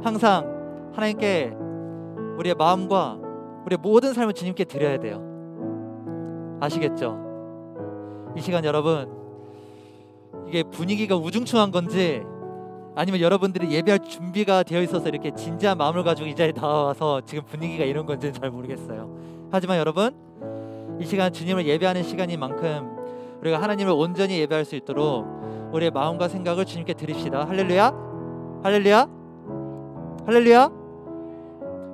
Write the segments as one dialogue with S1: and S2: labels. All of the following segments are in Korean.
S1: 항상 하나님께 우리의 마음과 우리의 모든 삶을 주님께 드려야 돼요. 아시겠죠? 이 시간 여러분, 이게 분위기가 우중충한 건지 아니면 여러분들이 예배할 준비가 되어 있어서 이렇게 진지한 마음을 가지고 이 자리에 나와서 지금 분위기가 이런 건지는 잘 모르겠어요. 하지만 여러분, 이 시간 주님을 예배하는 시간인 만큼 우리가 하나님을 온전히 예배할 수 있도록 우리의 마음과 생각을 주님께 드립시다. 할렐루야, 할렐루야, 할렐루야.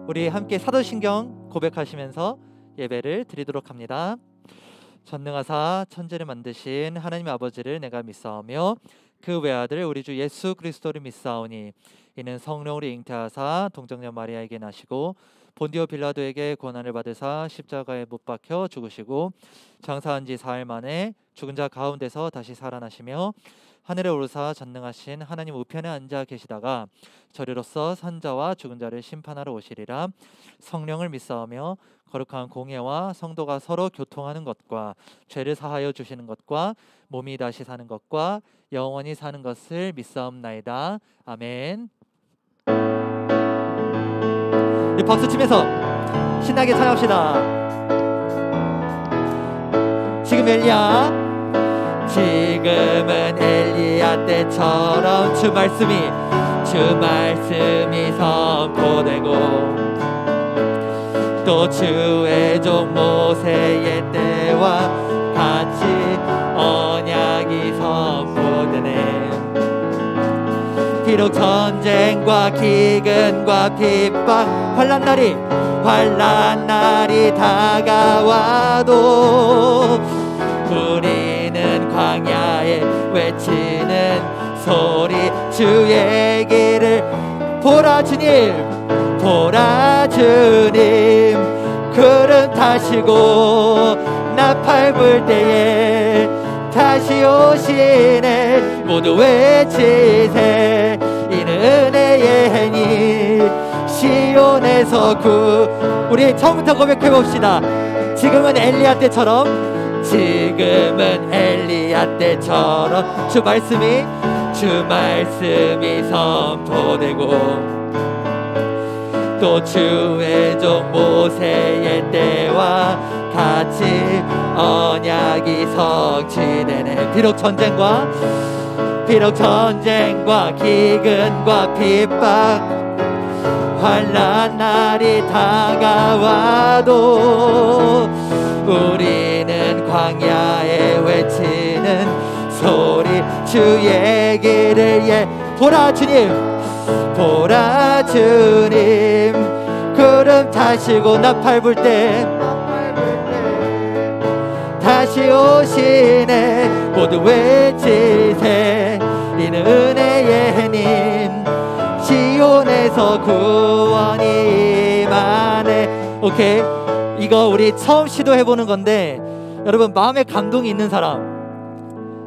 S1: 우리 함께 사도신경 고백하시면서 예배를 드리도록 합니다. 전능하사 천지를 만드신 하나님 아버지를 내가 믿사오며 그 외아들 우리 주 예수 그리스도를 믿사오니 이는 성령으로 잉태하사 동정녀 마리아에게 나시고 본디오 빌라도에게 고난을 받으사 십자가에 못 박혀 죽으시고 장사한 지 사흘 만에 죽은 자 가운데서 다시 살아나시며 하늘에 오르사 전능하신 하나님 우편에 앉아 계시다가 저리로서 산자와 죽은 자를 심판하러 오시리라. 성령을 믿사오며 거룩한 공예와 성도가 서로 교통하는 것과 죄를 사하여 주시는 것과 몸이 다시 사는 것과 영원히 사는 것을 믿사옵나이다. 아멘. 박수 치면서 신나게 찬양합시다. 지금 엘리야, 지금은 엘리야 때처럼 주 말씀이 선포되고 또 주의 종 모세의 때와 같이 언약이 선포되네. 비록 전쟁과 기근과 핍박 환난 날이 다가와도 우리는 광야에 외치는 소리 주의 길을 보라 주님, 보라 주님. 구름 타시고 나팔 불 때에 다시 오시네. 모두 외치세. 이는 은혜의 행위 시온에서 우리 처음부터 고백해봅시다. 지금은 엘리야 때처럼, 지금은 엘리야 때처럼 주 말씀이 선포되고 또 주의 종 모세의 때와 같이 언약이 성취되네. 비록 전쟁과 기근과 핍박 환난 날이 다가와도 우리는 광야에 외치는 소리 주의 길을 보라 주님, 보라 주님. 구름 타시고 나팔 불 때 다시 오시네. 모두 외치세. 이는 은혜의 해님 시온에서 구원이 임하네. 오케이, 이거 우리 처음 시도해보는 건데 여러분 마음에 감동이 있는 사람,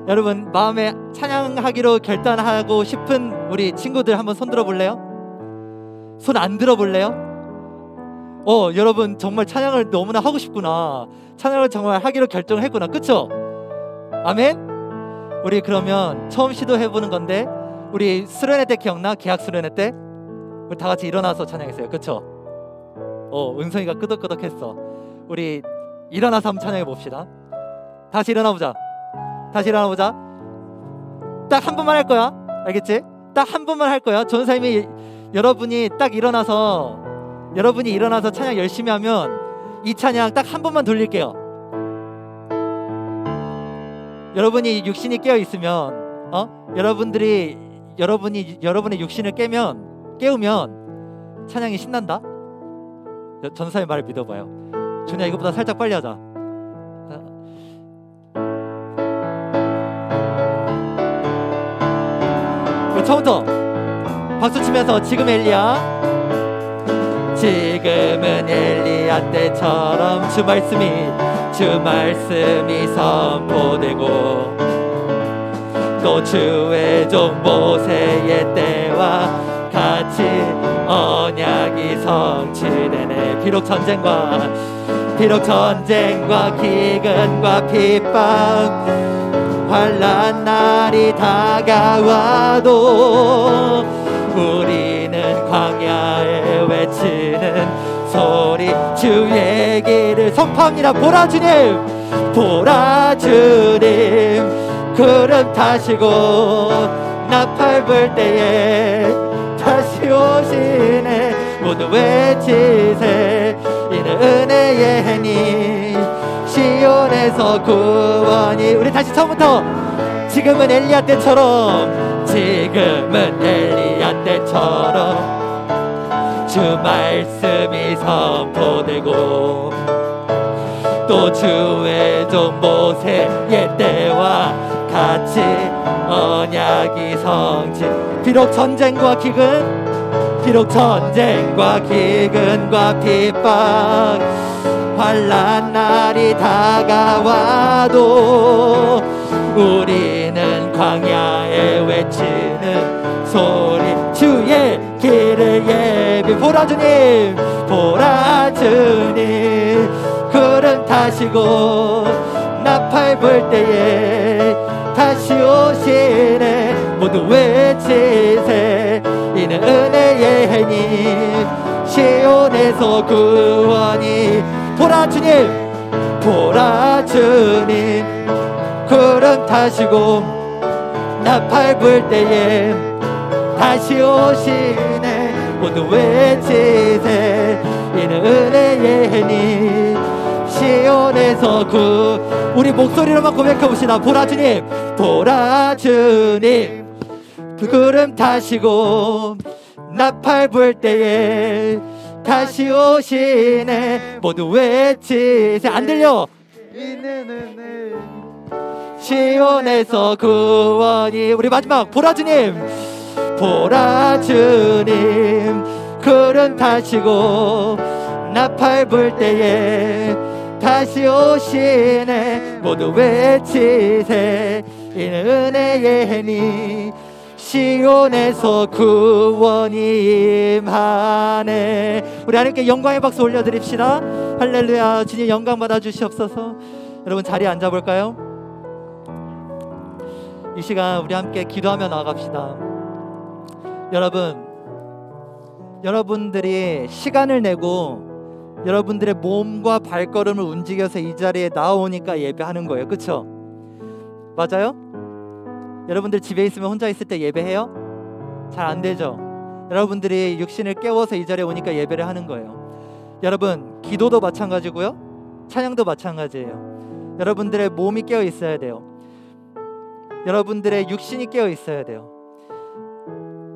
S1: 여러분 마음에 찬양하기로 결단하고 싶은 우리 친구들 한번 손 들어볼래요? 손 안 들어볼래요? 여러분 정말 찬양을 너무나 하고 싶구나. 찬양을 정말 하기로 결정했구나. 그쵸? 아멘? 우리 그러면 처음 시도해보는 건데, 우리 수련회 때 기억나? 계약 수련회 때 우리 다 같이 일어나서 찬양했어요. 그쵸? 은성이가 끄덕끄덕했어. 우리 일어나서 한번 찬양해 봅시다. 다시 일어나보자. 딱 한 번만 할 거야. 알겠지? 딱 한 번만 할 거야. 전사님이 여러분이 일어나서 찬양 열심히 하면 이 찬양 딱 한 번만 돌릴게요. 여러분이 육신이 깨어 있으면, 여러분의 육신을 깨우면 찬양이 신난다. 전사의 말을 믿어봐요. 준이야, 이것보다 살짝 빨리 하자. 처음부터 박수 치면서 지금 엘리야, 지금은 엘리야 때처럼 주 말씀이 선포되고 또 주의 종 모세의 때와 같이 언약이 성취되네. 비록 전쟁과 기근과 핍박 환난 날이 다가와도 우리는 광야에 외치는 소리 주의 길을 선포합니다. 보라 주님, 보라 주님, 구름 타시고 나팔 불 때에 다시 오시네. 모두 외치세. 이는 은혜의 해니 시온에서 구원이. 우리 다시 처음부터. 지금은 엘리야 때처럼, 지금은 엘리야 때처럼 주 말씀이 선포되고 또 주의 종 모세의 때와 같이 언약이 성취. 비록 전쟁과 기근, 비록 전쟁과 기근과 핍박, 환난 날이 다가와도 우리는 광야에 외치는 소리 주의 길을 예비. 보라 주님, 보라 주님, 구름 타시고 나팔 불 때에 다시 오시네. 모두 외치세. 이는 은혜의 해니 시온에서 구원이. 보라 주님, 보라 주님, 구름 타시고 나팔 불 때에 다시 오시네. 모두 외치세. 이는 은혜의 해니 시온에서 우리 목소리로만 고백해봅시다. 보라 주님, 보라 주님, 구름 타시고 나팔 불 때에 다시 오시네. 모두 외치세. 안 들려? 시온에서 구원이. 우리 마지막. 보라 주님, 보라 주님, 구름 타시고 나팔 불 때에 다시 오시네. 모두 외치세. 이는 은혜의 해니 시온에서 구원이 임하네. 우리 하나님께 영광의 박수 올려드립시다. 할렐루야. 주님 영광 받아 주시옵소서. 여러분 자리에 앉아볼까요? 이 시간 우리 함께 기도하며 나아갑시다. 여러분들이 시간을 내고 여러분들의 몸과 발걸음을 움직여서 이 자리에 나오니까 예배하는 거예요. 그쵸? 맞아요? 여러분들 집에 있으면 혼자 있을 때 예배해요? 잘 안 되죠? 여러분들이 육신을 깨워서 이 자리에 오니까 예배를 하는 거예요. 여러분, 기도도 마찬가지고요, 찬양도 마찬가지예요. 여러분들의 몸이 깨어 있어야 돼요. 여러분들의 육신이 깨어 있어야 돼요.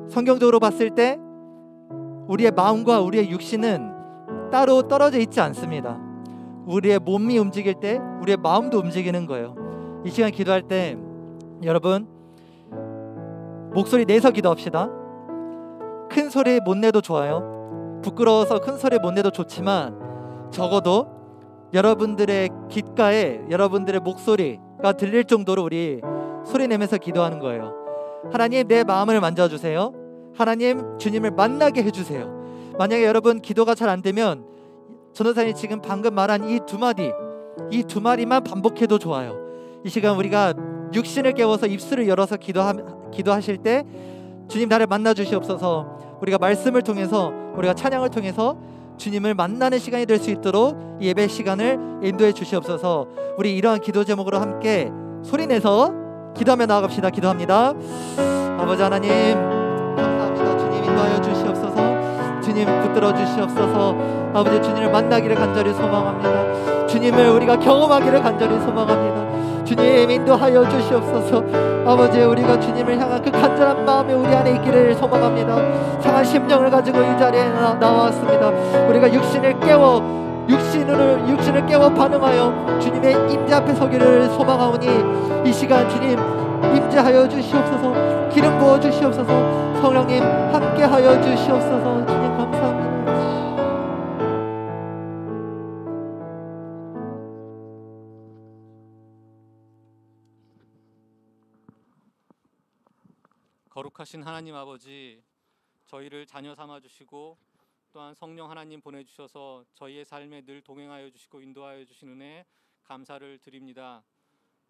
S1: 성경적으로 봤을 때 우리의 마음과 우리의 육신은 따로 떨어져 있지 않습니다. 우리의 몸이 움직일 때 우리의 마음도 움직이는 거예요. 이 시간 기도할 때 여러분 목소리 내서 기도합시다. 큰 소리 못 내도 좋아요. 부끄러워서 큰 소리 못 내도 좋지만 적어도 여러분들의 귓가에 여러분들의 목소리가 들릴 정도로 우리 소리 내면서 기도하는 거예요. 하나님, 내 마음을 만져주세요. 하나님, 주님을 만나게 해주세요. 만약에 여러분 기도가 잘 안 되면 전도사님 지금 방금 말한 이 두 마디만 반복해도 좋아요. 이 시간 우리가 육신을 깨워서 입술을 열어서 기도하실 때 주님 나를 만나 주시옵소서. 우리가 말씀을 통해서 우리가 찬양을 통해서 주님을 만나는 시간이 될 수 있도록 이 예배 시간을 인도해 주시옵소서. 우리 이러한 기도 제목으로 함께 소리내서 기도하며 나아갑시다. 기도합니다. 아버지 하나님 감사합니다. 주님 인도하여 주시옵소서. 주님 붙들어 주시옵소서. 아버지 주님을 만나기를 간절히 소망합니다. 주님을 우리가 경험하기를 간절히 소망합니다. 주님 인도하여 주시옵소서. 아버지 우리가 주님을 향한 그 간절한 마음이 우리 안에 있기를 소망합니다. 상한 심령을 가지고 이 자리에 나왔습니다. 우리가 육신을 깨워 반응하여 주님의 임재 앞에 서기를 소망하오니 이 시간 주님 임재하여 주시옵소서. 기름 부어 주시옵소서. 성령님 함께하여 주시옵소서. 주님 감사합니다.
S2: 거룩하신 하나님 아버지, 저희를 자녀 삼아 주시고 또한 성령 하나님 보내주셔서 저희의 삶에 늘 동행하여 주시고 인도하여 주신 은혜 감사를 드립니다.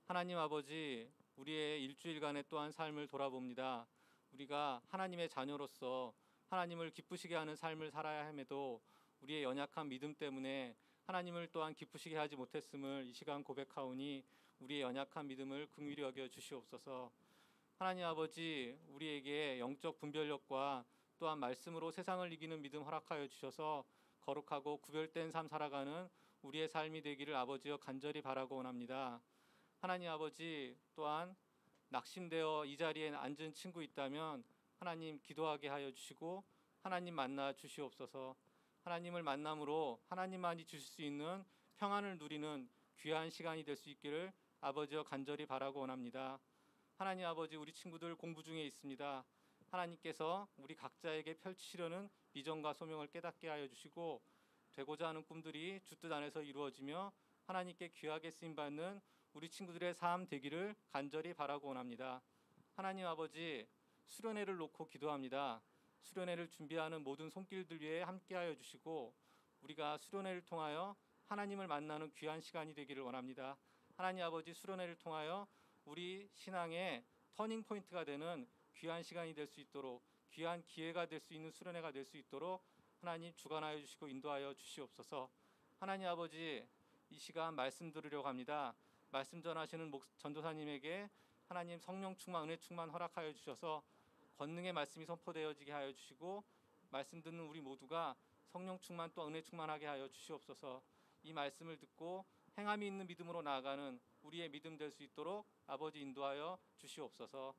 S2: 하나님 아버지, 우리의 일주일간의 또한 삶을 돌아봅니다. 우리가 하나님의 자녀로서 하나님을 기쁘시게 하는 삶을 살아야 함에도 우리의 연약한 믿음 때문에 하나님을 또한 기쁘시게 하지 못했음을 이 시간 고백하오니 우리의 연약한 믿음을 긍휼히 여겨 주시옵소서. 하나님 아버지, 우리에게 영적 분별력과 또한 말씀으로 세상을 이기는 믿음 허락하여 주셔서 거룩하고 구별된 삶 살아가는 우리의 삶이 되기를 아버지여 간절히 바라고 원합니다. 하나님 아버지, 또한 낙심되어 이 자리에 앉은 친구 있다면 하나님 기도하게 하여 주시고 하나님 만나 주시옵소서. 하나님을 만남으로 하나님만이 주실 수 있는 평안을 누리는 귀한 시간이 될 수 있기를 아버지여 간절히 바라고 원합니다. 하나님 아버지, 우리 친구들 공부 중에 있습니다. 하나님께서 우리 각자에게 펼치시려는 비전과 소명을 깨닫게 하여 주시고 되고자 하는 꿈들이 주 뜻 안에서 이루어지며 하나님께 귀하게 쓰임받는 우리 친구들의 삶 되기를 간절히 바라고 원합니다. 하나님 아버지, 수련회를 놓고 기도합니다. 수련회를 준비하는 모든 손길들 위에 함께하여 주시고 우리가 수련회를 통하여 하나님을 만나는 귀한 시간이 되기를 원합니다. 하나님 아버지, 수련회를 통하여 우리 신앙의 터닝 포인트가 되는 귀한 시간이 될 수 있도록, 귀한 기회가 될 수 있는 수련회가 될 수 있도록 하나님 주관하여 주시고 인도하여 주시옵소서. 하나님 아버지, 이 시간 말씀 들으려고 합니다. 말씀 전하시는 전도사님에게 하나님 성령 충만, 은혜 충만 허락하여 주셔서 권능의 말씀이 선포되어지게 하여 주시고 말씀 듣는 우리 모두가 성령 충만 또 은혜 충만하게 하여 주시옵소서. 이 말씀을 듣고 행함이 있는 믿음으로 나아가는 우리의 믿음 될 수 있도록 아버지 인도하여 주시옵소서.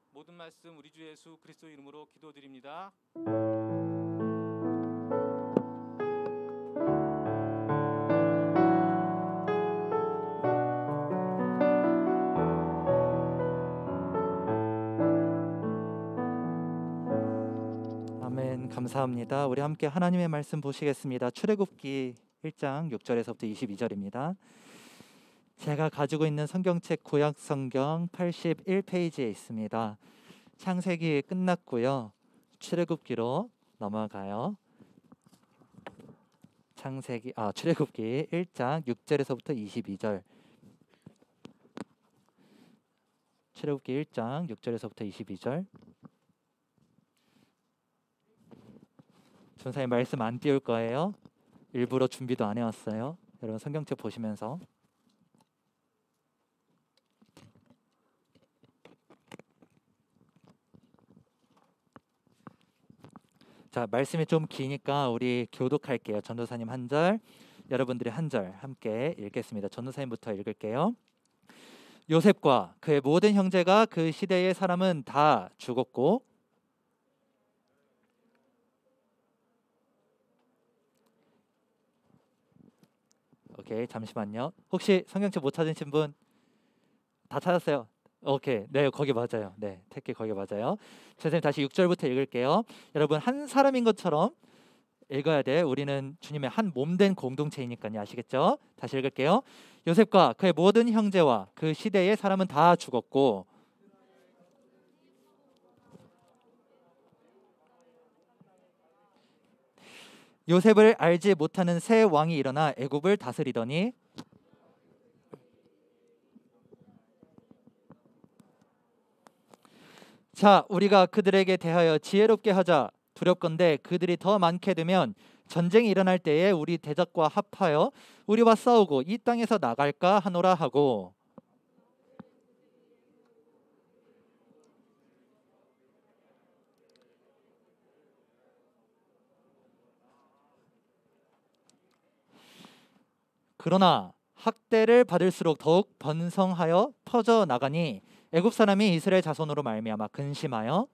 S2: 모든 말씀 우리 주 예수 그리스도 이름으로 기도드립니다.
S1: 아멘. 감사합니다. 우리 함께 하나님의 말씀 보시겠습니다. 출애굽기 1장 6절에서부터 22절입니다. 제가 가지고 있는 성경책 구약 성경 81페이지에 있습니다. 창세기 끝났고요. 출애굽기로 넘어가요. 출애굽기 1장 6절에서부터 22절. 출애굽기 1장 6절에서부터 22절. 전사님 말씀 안 띄울 거예요. 일부러 준비도 안 해왔어요. 여러분 성경책 보시면서. 자, 말씀이 좀 기니까 우리 교독할게요. 전도사님 한 절, 여러분들이 한 절 함께 읽겠습니다. 전도사님부터 읽을게요. 요셉과 그의 모든 형제가 그 시대의 사람은 다 죽었고 오케이, 잠시만요. 혹시 성경책 못 찾으신 분 다 찾았어요? 오케이, 네, 거기 맞아요. 네, 택기 거기 맞아요. 선생님 다시 6절부터 읽을게요. 여러분 한 사람인 것처럼 읽어야 돼. 우리는 주님의 한 몸된 공동체이니까요. 아시겠죠? 다시 읽을게요. 요셉과 그의 모든 형제와 그 시대의 사람은 다 죽었고 요셉을 알지 못하는 새 왕이 일어나 애굽을 다스리더니 자, 우리가 그들에게 대하여 지혜롭게 하자. 두렵건대 그들이 더 많게 되면 전쟁이 일어날 때에 우리 대적과 합하여 우리와 싸우고 이 땅에서 나갈까 하노라 하고 그러나 학대를 받을수록 더욱 번성하여 퍼져 나가니 애굽 사람이 이스라엘 자손으로 말미암아 근심하여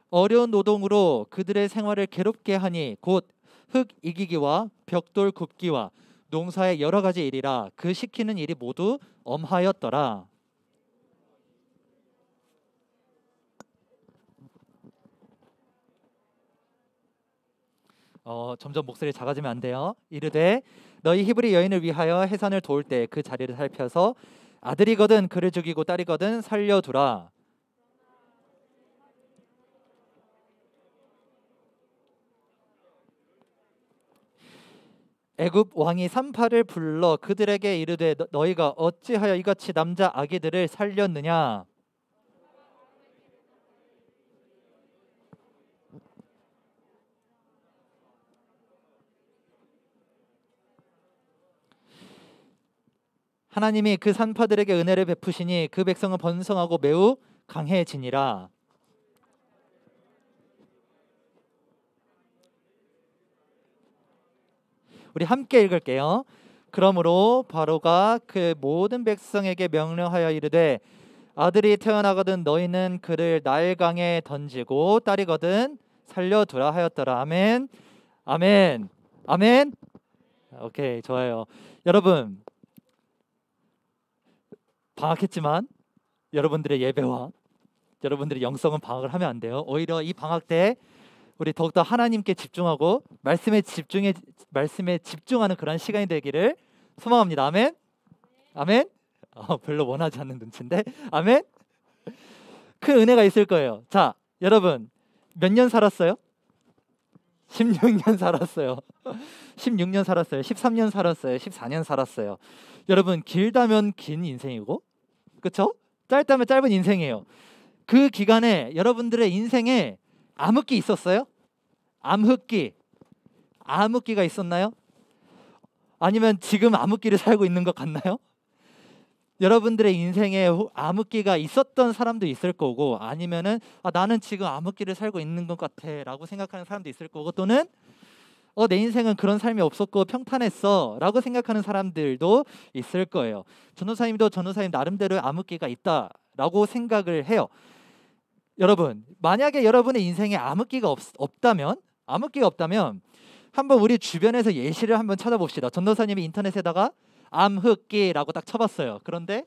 S1: 어려운 노동으로 그들의 생활을 괴롭게 하니 곧 흙 이기기와 벽돌 굽기와 농사의 여러 가지 일이라 그 시키는 일이 모두 엄하였더라. 점점 목소리 작아지면 안 돼요. 이르되 너희 히브리 여인을 위하여 해산을 도울 때 그 자리를 살펴서 아들이거든 그를 죽이고 딸이거든 살려두라. 애굽 왕이 산파를 불러 그들에게 이르되 너희가 어찌하여 이같이 남자 아기들을 살렸느냐. 하나님이 그 산파들에게 은혜를 베푸시니 그 백성은 번성하고 매우 강해지니라. 우리 함께 읽을게요. 그러므로 바로가 그 모든 백성에게 명령하여 이르되 아들이 태어나거든 너희는 그를 나일강에 던지고 딸이거든 살려두라 하였더라. 아멘. 아멘. 아멘. 오케이, 좋아요. 여러분, 방학했지만 여러분들의 예배와 여러분들의 영성은 방학을 하면 안 돼요. 오히려 이 방학 때 우리 더욱더 하나님께 집중하고 말씀에 집중하는 그런 시간이 되기를 소망합니다. 아멘. 아멘. 별로 원하지 않는 눈치인데. 아멘. 그 은혜가 있을 거예요. 자, 여러분 몇 년 살았어요? 16년 살았어요. 16년 살았어요. 13년 살았어요. 14년 살았어요. 여러분 길다면 긴 인생이고, 그렇죠? 짧다면 짧은 인생이에요. 그 기간에 여러분들의 인생에 암흑기 있었어요? 암흑기가 있었나요? 아니면 지금 암흑기를 살고 있는 것 같나요? 여러분들의 인생에 암흑기가 있었던 사람도 있을 거고, 아니면은 나는 지금 암흑기를 살고 있는 것 같아 라고 생각하는 사람도 있을 거고, 또는 내 인생은 그런 삶이 없었고 평탄했어 라고 생각하는 사람들도 있을 거예요. 전도사님도 전도사님 나름대로 암흑기가 있다라고 생각을 해요. 여러분, 만약에 여러분의 인생에 암흑기가 없다면 한번 우리 주변에서 예시를 한번 찾아봅시다. 전도사님이 인터넷에다가 암흑기라고 딱 쳐봤어요. 그런데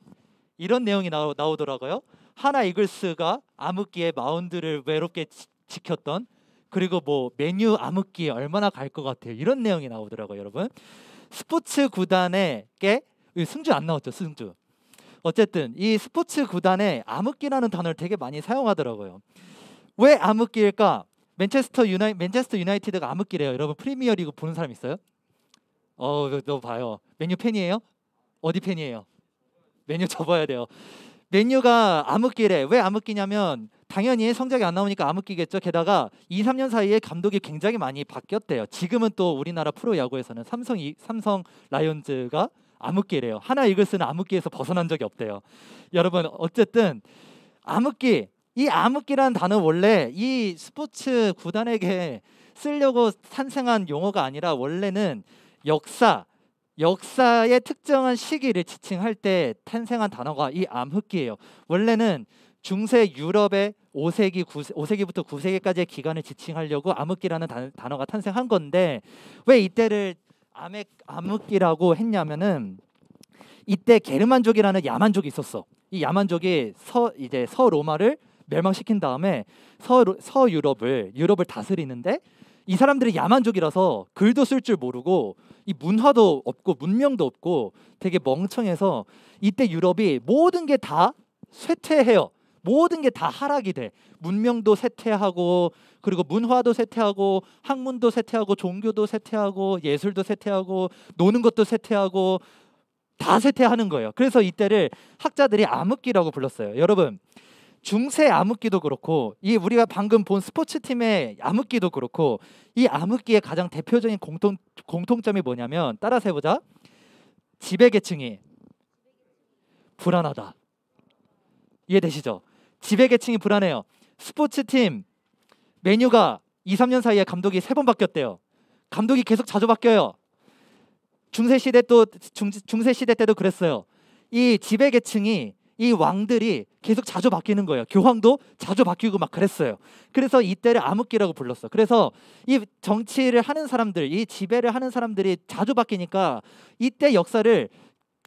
S1: 이런 내용이 나오더라고요. 하나 이글스가 암흑기의 마운드를 외롭게 지켰던, 그리고 뭐 메뉴 암흑기에 얼마나 갈 것 같아요. 이런 내용이 나오더라고요. 여러분, 스포츠 구단에게 승주 안 나왔죠. 승주. 어쨌든 이 스포츠 구단에 암흑기라는 단어를 되게 많이 사용하더라고요. 왜 암흑기일까? 맨체스터 유나이티드가 암흑기래요. 여러분 프리미어리그 보는 사람 있어요? 너 봐요. 맨유 팬이에요? 어디 팬이에요? 맨유 접어야 돼요. 맨유가 암흑기래. 왜 암흑기냐면 당연히 성적이 안 나오니까 암흑기겠죠. 게다가 2, 3년 사이에 감독이 굉장히 많이 바뀌었대요. 지금은 또 우리나라 프로야구에서는 삼성 라이온즈가 암흑기래요. 하나 이글스는 암흑기에서 벗어난 적이 없대요. 여러분, 어쨌든 암흑기, 이 암흑기라는 단어 원래 이 스포츠 구단에게 쓰려고 탄생한 용어가 아니라 원래는 역사의 특정한 시기를 지칭할 때 탄생한 단어가 이 암흑기예요. 원래는 중세 유럽의 5세기부터 9세기까지의 기간을 지칭하려고 암흑기라는 단어가 탄생한 건데, 왜 이때를 암흑기라고 했냐면은 이때 게르만족이라는 야만족이 있었어. 이 야만족이 서로마를 멸망시킨 다음에 유럽을 다스리는데, 이 사람들이 야만족이라서 글도 쓸 줄 모르고 이 문화도 없고 문명도 없고 되게 멍청해서 이때 유럽이 모든 게 다 쇠퇴해요. 모든 게 다 하락이 돼. 문명도 쇠퇴하고, 그리고 문화도 쇠퇴하고, 학문도 쇠퇴하고, 종교도 쇠퇴하고, 예술도 쇠퇴하고, 노는 것도 쇠퇴하고, 다 쇠퇴하는 거예요. 그래서 이때를 학자들이 암흑기라고 불렀어요. 여러분, 중세 암흑기도 그렇고 이 우리가 방금 본 스포츠팀의 암흑기도 그렇고, 이 암흑기의 가장 대표적인 공통점이 뭐냐면, 따라서 해보자. 지배계층이 불안하다. 이해되시죠? 지배계층이 불안해요. 스포츠팀 메뉴가 2, 3년 사이에 감독이 3번 바뀌었대요. 감독이 계속 자주 바뀌어요. 중세시대 때도 그랬어요. 이 지배계층이, 이 왕들이 계속 자주 바뀌는 거예요. 교황도 자주 바뀌고 막 그랬어요. 그래서 이때를 암흑기라고 불렀어. 그래서 이 정치를 하는 사람들, 이 지배를 하는 사람들이 자주 바뀌니까 이때 역사를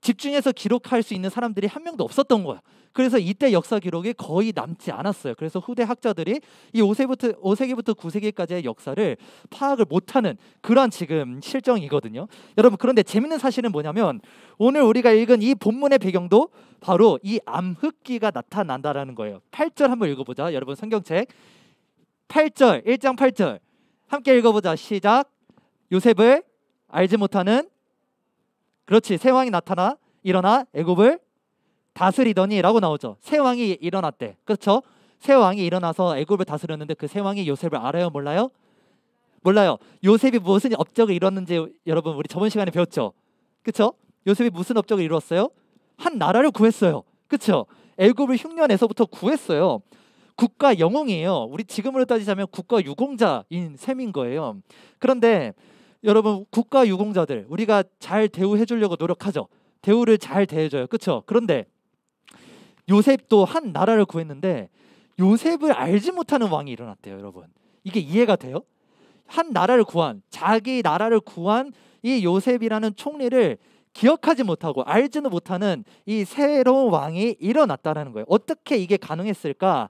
S1: 집중해서 기록할 수 있는 사람들이 한 명도 없었던 거야. 그래서 이때 역사 기록이 거의 남지 않았어요. 그래서 후대 학자들이 이 5세기부터 9세기까지의 역사를 파악을 못하는 그런 지금 실정이거든요. 여러분, 그런데 재밌는 사실은 뭐냐면, 오늘 우리가 읽은 이 본문의 배경도 바로 이 암흑기가 나타난다라는 거예요. 8절 한번 읽어보자. 여러분 성경책 8절, 1장 8절 함께 읽어보자. 시작. 요셉을 알지 못하는, 그렇지, 새 왕이 일어나 애굽을 다스리더니 라고 나오죠. 새 왕이 일어났대. 그렇죠? 새 왕이 일어나서 애굽을 다스렸는데 그 새 왕이 요셉을 알아요? 몰라요? 몰라요. 요셉이 무슨 업적을 이뤘는지 여러분 우리 저번 시간에 배웠죠. 그렇죠? 요셉이 무슨 업적을 이뤘어요? 한 나라를 구했어요. 그렇죠? 애굽을 흉년에서부터 구했어요. 국가 영웅이에요. 우리 지금으로 따지자면 국가 유공자인 셈인 거예요. 그런데 여러분, 국가 유공자들 우리가 잘 대우해 주려고 노력하죠. 대우를 잘 대해줘요. 그렇죠? 그런데 요셉도 한 나라를 구했는데 요셉을 알지 못하는 왕이 일어났대요. 여러분, 이게 이해가 돼요? 한 나라를 구한, 자기 나라를 구한 이 요셉이라는 총리를 기억하지 못하고 알지도 못하는 이 새로운 왕이 일어났다는 거예요. 어떻게 이게 가능했을까?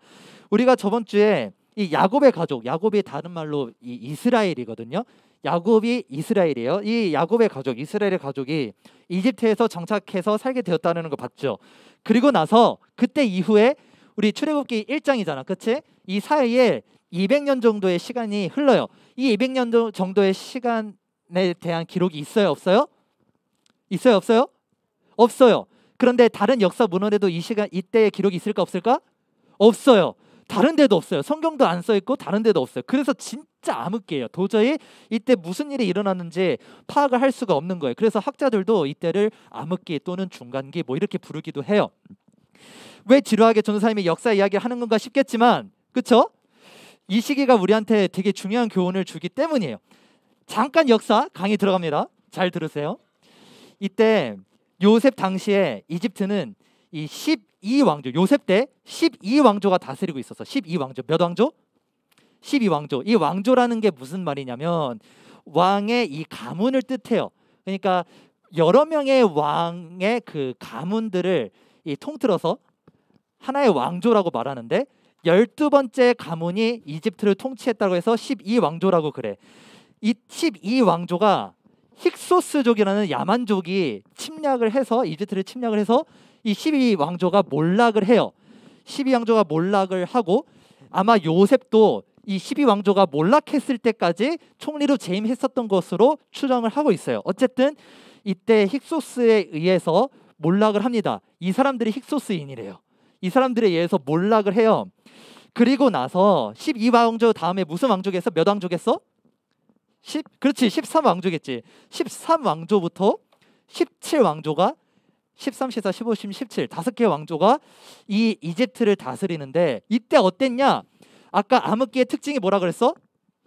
S1: 우리가 저번 주에 이 야곱의 가족, 야곱이 다른 말로 이 이스라엘이거든요. 야곱이 이스라엘이에요. 이 야곱의 가족, 이스라엘의 가족이 이집트에서 정착해서 살게 되었다는 걸 봤죠. 그리고 나서 그때 이후에 우리 출애굽기 1장이잖아, 그치? 이 사이에 200년 정도의 시간이 흘러요. 이 200년 정도의 시간에 대한 기록이 있어요, 없어요? 있어요, 없어요? 없어요. 그런데 다른 역사 문헌에도 이 시간, 이때의 기록이 있을까 없을까? 없어요. 다른 데도 없어요. 성경도 안 써 있고 다른 데도 없어요. 그래서 진짜 암흑기예요. 도저히 이때 무슨 일이 일어났는지 파악을 할 수가 없는 거예요. 그래서 학자들도 이때를 암흑기 또는 중간기 뭐 이렇게 부르기도 해요. 왜 지루하게 전도사님이 역사 이야기를 하는 건가 싶겠지만, 그렇죠? 이 시기가 우리한테 되게 중요한 교훈을 주기 때문이에요. 잠깐 역사 강의 들어갑니다. 잘 들으세요. 이때 요셉 당시에 이집트는 이 12왕조, 요셉 때 12왕조가 다스리고 있었어. 12왕조. 몇 왕조? 12왕조. 이 왕조라는 게 무슨 말이냐면 왕의 이 가문을 뜻해요. 그러니까 여러 명의 왕의 그 가문들을 이 통틀어서 하나의 왕조라고 말하는데 12번째 가문이 이집트를 통치했다고 해서 12왕조라고 그래. 이 12왕조가 힉소스족이라는 야만족이 침략을 해서 이집트를 침략을 해서 이 12왕조가 몰락을 해요. 12왕조가 몰락을 하고 아마 요셉도 이 12왕조가 몰락했을 때까지 총리로 재임했었던 것으로 추정을 하고 있어요. 어쨌든 이때 힉소스에 의해서 몰락을 합니다. 이 사람들이 힉소스인이래요. 이 사람들에 의해서 몰락을 해요. 그리고 나서 12왕조 다음에 무슨 왕조겠어? 몇 왕조겠어? 그렇지, 13왕조겠지. 13왕조부터 17왕조가 13, 14, 15, 16, 17 5개의 왕조가 이 이집트를 다스리는데 이때 어땠냐? 아까 암흑기의 특징이 뭐라 그랬어?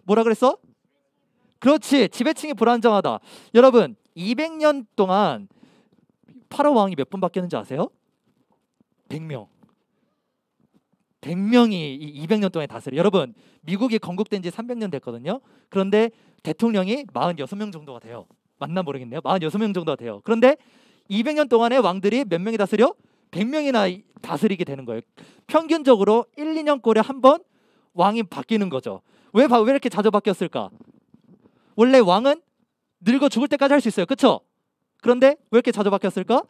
S1: 뭐라 그랬어? 그렇지, 지배층이 불안정하다. 여러분, 200년 동안 파라오 왕이 몇 분 바뀌었는지 아세요? 100명. 100명이 200년 동안 다스려. 여러분, 미국이 건국된 지 300년 됐거든요. 그런데 대통령이 46명 정도가 돼요. 맞나 모르겠네요. 46명 정도가 돼요. 그런데 200년 동안에 왕들이 몇 명이 다스려? 100명이나 다스리게 되는 거예요. 평균적으로 1, 2년 꼴에 한 번 왕이 바뀌는 거죠. 왜 이렇게 자주 바뀌었을까? 원래 왕은 늙어 죽을 때까지 할 수 있어요. 그렇죠? 그런데 왜 이렇게 자주 바뀌었을까?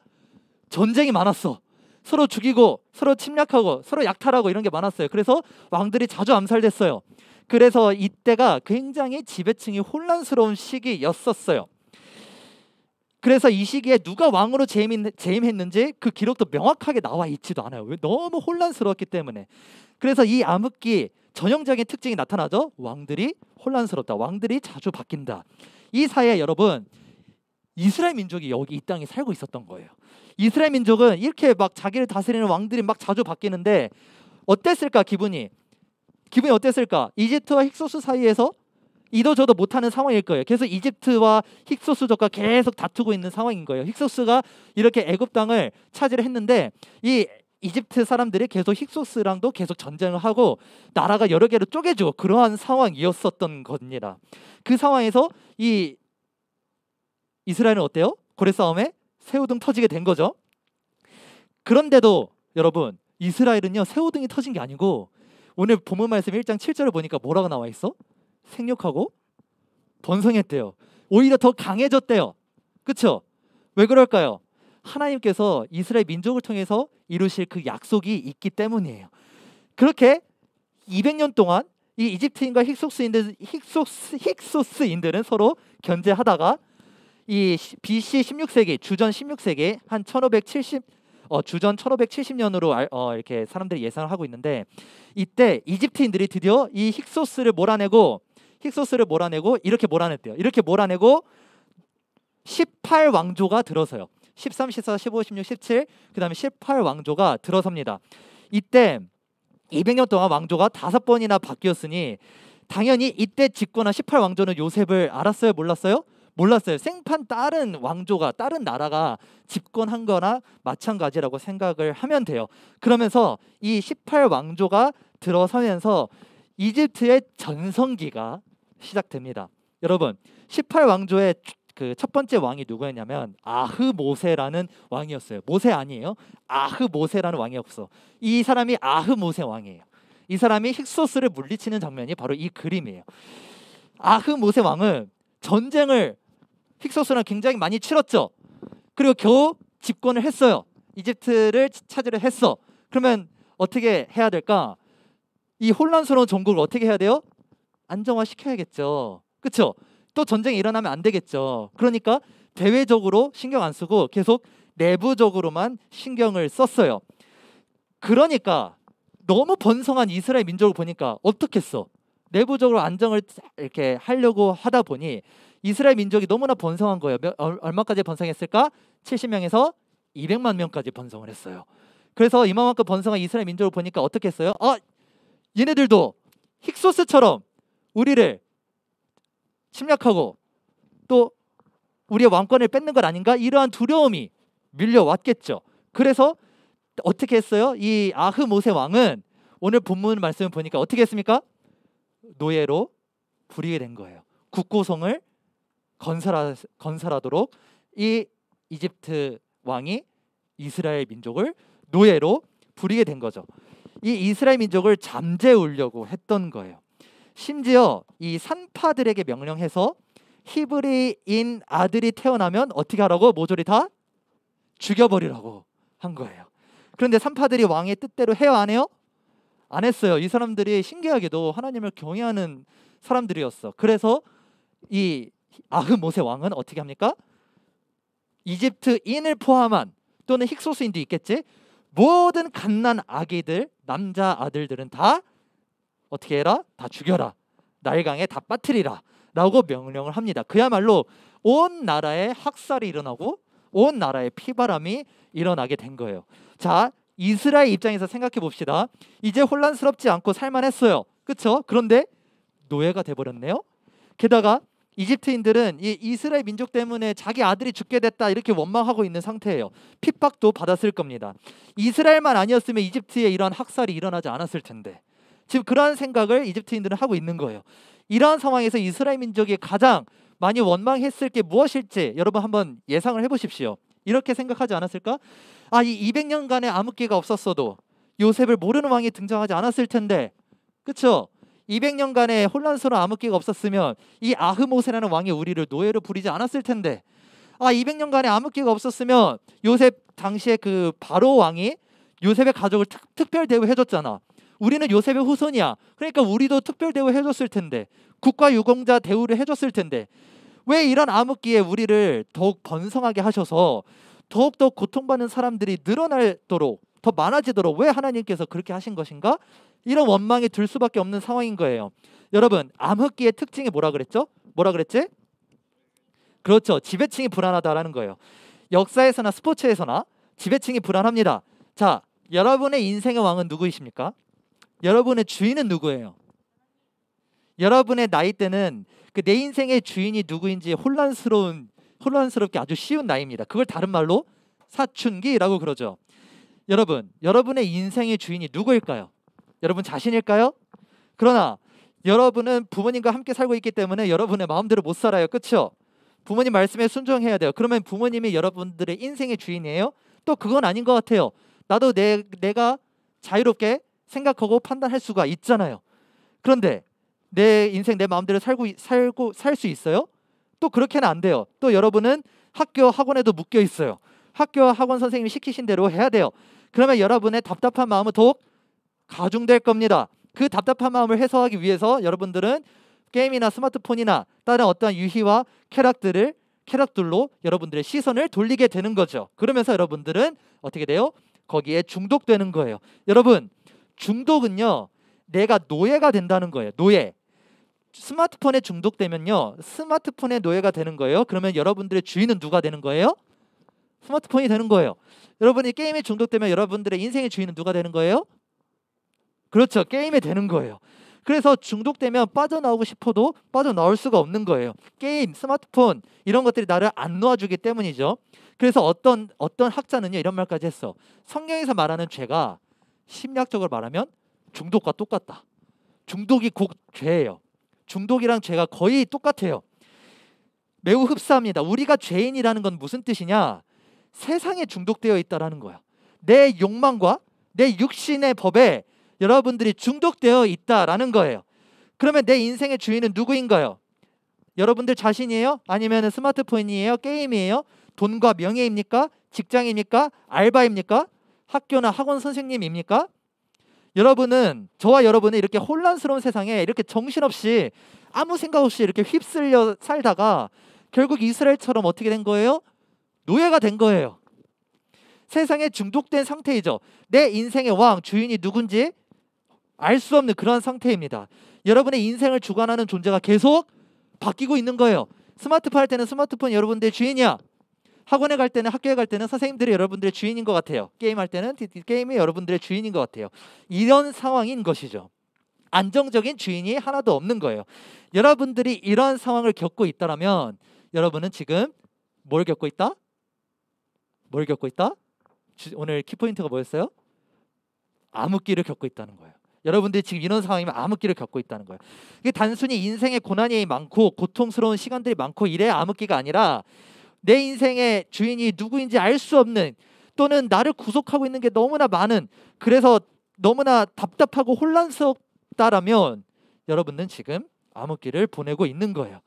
S1: 전쟁이 많았어. 서로 죽이고 서로 침략하고 서로 약탈하고 이런 게 많았어요. 그래서 왕들이 자주 암살됐어요. 그래서 이때가 굉장히 지배층이 혼란스러운 시기였었어요. 그래서 이 시기에 누가 왕으로 재임했는지 그 기록도 명확하게 나와 있지도 않아요. 왜? 너무 혼란스러웠기 때문에. 그래서 이 암흑기 전형적인 특징이 나타나죠. 왕들이 혼란스럽다. 왕들이 자주 바뀐다. 이 사이에 여러분, 이스라엘 민족이 여기 이 땅에 살고 있었던 거예요. 이스라엘 민족은 이렇게 막 자기를 다스리는 왕들이 막 자주 바뀌는데 어땠을까? 기분이 어땠을까? 이집트와 힉소스 사이에서 이도저도 못하는 상황일 거예요. 그래서 이집트와 힉소스족과 계속 다투고 있는 상황인 거예요. 힉소스가 이렇게 애굽 땅을 차지를 했는데 이 이집트 사람들이 계속 힉소스랑도 계속 전쟁을 하고 나라가 여러 개로 쪼개지고 그러한 상황이었었던 겁니다. 그 상황에서 이 이스라엘은 어때요? 고래 싸움에 새우등 터지게 된 거죠. 그런데도 여러분, 이스라엘은요 새우등이 터진 게 아니고 오늘 본문 말씀 1장 7절을 보니까 뭐라고 나와 있어? 생육하고 번성했대요. 오히려 더 강해졌대요. 그렇죠? 왜 그럴까요? 하나님께서 이스라엘 민족을 통해서 이루실 그 약속이 있기 때문이에요. 그렇게 200년 동안 이 이집트인과 힉소스인들은 서로 견제하다가 이 BC 16세기, 주전 16세기 한 1570 주전 1570년으로 이렇게 사람들이 예상을 하고 있는데 이때 이집트인들이 드디어 이 힉소스를 몰아내고 이렇게 몰아냈대요. 이렇게 몰아내고 18왕조가 들어서요. 13, 14, 15, 16, 17, 그 다음에 18 왕조가 들어섭니다. 이때 200년 동안 왕조가 5번이나 바뀌었으니 당연히 이때 집권한 18 왕조는 요셉을 알았어요? 몰랐어요? 몰랐어요. 생판 다른 왕조가, 다른 나라가 집권한 거나 마찬가지라고 생각을 하면 돼요. 그러면서 이 18 왕조가 들어서면서 이집트의 전성기가 시작됩니다. 여러분, 18 왕조의 그 첫 번째 왕이 누구였냐면 아흐모세라는 왕이었어요. 모세 아니에요. 아흐모세라는 왕이었어. 이 사람이 아흐모세 왕이에요. 이 사람이 힉소스를 물리치는 장면이 바로 이 그림이에요. 아흐모세 왕은 전쟁을 힉소스랑 굉장히 많이 치렀죠. 그리고 겨우 집권을 했어요. 이집트를 차지를 했어. 그러면 어떻게 해야 될까? 이 혼란스러운 전국을 어떻게 해야 돼요? 안정화시켜야겠죠. 그렇죠? 또 전쟁이 일어나면 안 되겠죠. 그러니까 대외적으로 신경 안 쓰고 계속 내부적으로만 신경을 썼어요. 그러니까 너무 번성한 이스라엘 민족을 보니까 어떻겠어? 내부적으로 안정을 이렇게 하려고 하다 보니 이스라엘 민족이 너무나 번성한 거예요. 얼마까지 번성했을까? 70명에서 200만 명까지 번성을 했어요. 그래서 이만큼 번성한 이스라엘 민족을 보니까 어떻게 했어요? 얘네들도 힉소스처럼 우리를 침략하고 또 우리의 왕권을 뺏는 것 아닌가? 이러한 두려움이 밀려왔겠죠. 그래서 어떻게 했어요? 이 아흐모세 왕은 오늘 본문 말씀을 보니까 어떻게 했습니까? 노예로 부리게 된 거예요. 국고성을 건설하도록 이 이집트 왕이 이스라엘 민족을 노예로 부리게 된 거죠. 이 이스라엘 민족을 잠재우려고 했던 거예요. 심지어 이 산파들에게 명령해서 히브리인 아들이 태어나면 어떻게 하라고? 모조리 다 죽여버리라고 한 거예요. 그런데 산파들이 왕의 뜻대로 해요? 안 해요? 안 했어요. 이 사람들이 신기하게도 하나님을 경외하는 사람들이었어. 그래서 이 아흐모세 왕은 어떻게 합니까? 이집트인을 포함한 또는 힉소스인도 있겠지? 모든 갓난 아기들, 남자 아들들은 다 어떻게 해라? 다 죽여라. 날강에 다 빠뜨리라 라고 명령을 합니다. 그야말로 온 나라에 학살이 일어나고 온 나라에 피바람이 일어나게 된 거예요. 자, 이스라엘 입장에서 생각해 봅시다. 이제 혼란스럽지 않고 살만했어요. 그렇죠? 그런데 노예가 돼버렸네요. 게다가 이집트인들은 이 이스라엘 민족 때문에 자기 아들이 죽게 됐다 이렇게 원망하고 있는 상태예요. 핍박도 받았을 겁니다. 이스라엘만 아니었으면 이집트에 이런 학살이 일어나지 않았을 텐데 지금 그러한 생각을 이집트인들은 하고 있는 거예요. 이러한 상황에서 이스라엘 민족이 가장 많이 원망했을 게 무엇일지 여러분 한번 예상을 해보십시오. 이렇게 생각하지 않았을까? 이 200년간의 암흑기가 없었어도 요셉을 모르는 왕이 등장하지 않았을 텐데, 그렇죠? 200년간의 혼란스러운 암흑기가 없었으면 이 아흐모세라는 왕이 우리를 노예로 부리지 않았을 텐데, 200년간의 암흑기가 없었으면 요셉 당시에 그 바로 왕이 요셉의 가족을 특별 대우해줬잖아. 우리는 요셉의 후손이야. 그러니까 우리도 특별 대우 해줬을 텐데, 국가 유공자 대우를 해줬을 텐데, 왜 이런 암흑기에 우리를 더욱 번성하게 하셔서 더욱더 고통받는 사람들이 늘어나도록 더 많아지도록 왜 하나님께서 그렇게 하신 것인가? 이런 원망이 들 수밖에 없는 상황인 거예요. 여러분, 암흑기의 특징이 뭐라 그랬죠? 뭐라 그랬지? 그렇죠. 지배층이 불안하다라는 거예요. 역사에서나 스포츠에서나 지배층이 불안합니다. 자, 여러분의 인생의 왕은 누구이십니까? 여러분의 주인은 누구예요? 여러분의 나이 때는 그 내 인생의 주인이 누구인지 혼란스럽게 아주 쉬운 나이입니다. 그걸 다른 말로 사춘기라고 그러죠. 여러분, 여러분의 인생의 주인이 누구일까요? 여러분 자신일까요? 그러나 여러분은 부모님과 함께 살고 있기 때문에 여러분의 마음대로 못 살아요. 그렇죠? 부모님 말씀에 순종해야 돼요. 그러면 부모님이 여러분들의 인생의 주인이에요? 또 그건 아닌 것 같아요. 나도 내가 자유롭게 생각하고 판단할 수가 있잖아요. 그런데 내 인생 내 마음대로 살 수 있어요? 또 그렇게는 안 돼요. 또 여러분은 학교 학원에도 묶여 있어요. 학교 학원 선생님이 시키신 대로 해야 돼요. 그러면 여러분의 답답한 마음은 더욱 가중될 겁니다. 그 답답한 마음을 해소하기 위해서 여러분들은 게임이나 스마트폰이나 다른 어떠한 유희와 쾌락들로 여러분들의 시선을 돌리게 되는 거죠. 그러면서 여러분들은 어떻게 돼요? 거기에 중독되는 거예요. 여러분, 중독은요, 내가 노예가 된다는 거예요. 노예. 스마트폰에 중독되면요, 스마트폰의 노예가 되는 거예요. 그러면 여러분들의 주인은 누가 되는 거예요? 스마트폰이 되는 거예요. 여러분이 게임에 중독되면 여러분들의 인생의 주인은 누가 되는 거예요? 그렇죠. 게임이 되는 거예요. 그래서 중독되면 빠져나오고 싶어도 빠져나올 수가 없는 거예요. 게임, 스마트폰 이런 것들이 나를 안 놓아주기 때문이죠. 그래서 어떤 학자는요 이런 말까지 했어. 성경에서 말하는 죄가 심리학적으로 말하면 중독과 똑같다. 중독이 곧 죄예요. 중독이랑 죄가 거의 똑같아요. 매우 흡사합니다. 우리가 죄인이라는 건 무슨 뜻이냐? 세상에 중독되어 있다라는 거야. 내 욕망과 내 육신의 법에 여러분들이 중독되어 있다라는 거예요. 그러면 내 인생의 주인은 누구인가요? 여러분들 자신이에요? 아니면 스마트폰이에요? 게임이에요? 돈과 명예입니까? 직장입니까? 알바입니까? 학교나 학원 선생님입니까? 여러분은, 저와 여러분은 이렇게 혼란스러운 세상에 이렇게 정신없이 아무 생각 없이 이렇게 휩쓸려 살다가 결국 이스라엘처럼 어떻게 된 거예요? 노예가 된 거예요. 세상에 중독된 상태이죠. 내 인생의 왕, 주인이 누군지 알 수 없는 그런 상태입니다. 여러분의 인생을 주관하는 존재가 계속 바뀌고 있는 거예요. 스마트폰 할 때는 스마트폰 여러분들의 주인이야. 학원에 갈 때는, 학교에 갈 때는 선생님들이 여러분들의 주인인 것 같아요. 게임할 때는 게임이 여러분들의 주인인 것 같아요. 이런 상황인 것이죠. 안정적인 주인이 하나도 없는 거예요. 여러분들이 이런 상황을 겪고 있다면 여러분은 지금 뭘 겪고 있다? 뭘 겪고 있다? 오늘 키포인트가 뭐였어요? 암흑기를 겪고 있다는 거예요. 여러분들이 지금 이런 상황이면 암흑기를 겪고 있다는 거예요. 이게 단순히 인생의 고난이 많고 고통스러운 시간들이 많고 이래 암흑기가 아니라 내 인생의 주인이 누구인지 알 수 없는, 또는 나를 구속하고 있는 게 너무나 많은, 그래서 너무나 답답하고 혼란스럽다라면 여러분은 지금 암흑기를 보내고 있는 거예요.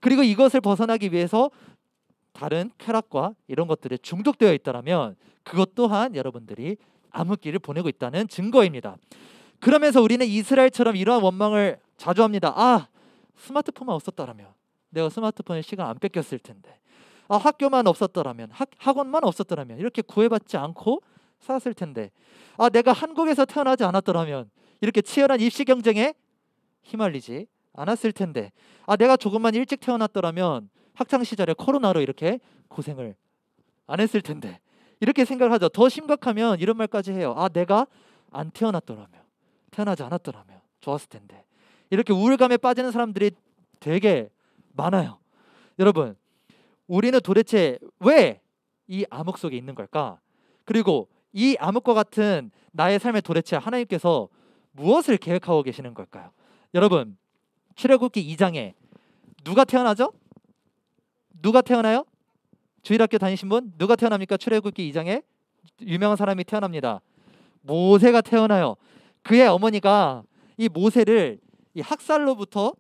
S1: 그리고 이것을 벗어나기 위해서 다른 쾌락과 이런 것들에 중독되어 있다면 그것 또한 여러분들이 암흑기를 보내고 있다는 증거입니다. 그러면서 우리는 이스라엘처럼 이러한 원망을 자주 합니다. 아, 스마트폰만 없었더라면, 내가 스마트폰에 시간 안 뺏겼을 텐데, 아, 학교만 없었더라면, 학원만 없었더라면 이렇게 구애받지 않고 살았을 텐데, 아, 내가 한국에서 태어나지 않았더라면 이렇게 치열한 입시 경쟁에 휘말리지 않았을 텐데, 아, 내가 조금만 일찍 태어났더라면 학창 시절에 코로나로 이렇게 고생을 안 했을 텐데, 이렇게 생각을 하죠. 더 심각하면 이런 말까지 해요. 아, 내가 안 태어났더라면, 태어나지 않았더라면 좋았을 텐데. 이렇게 우울감에 빠지는 사람들이 되게 많아요. 여러분, 우리는 도대체 왜 이 암흑 속에 있는 걸까? 그리고 이 암흑과 같은 나의 삶에 도대체 하나님께서 무엇을 계획하고 계시는 걸까요? 여러분, 출애굽기 2장에 누가 태어나죠? 누가 태어나요? 주일학교 다니신 분? 누가 태어납니까? 출애굽기 2장에 유명한 사람이 태어납니다. 모세가 태어나요. 그의 어머니가 이 모세를 이 학살로부터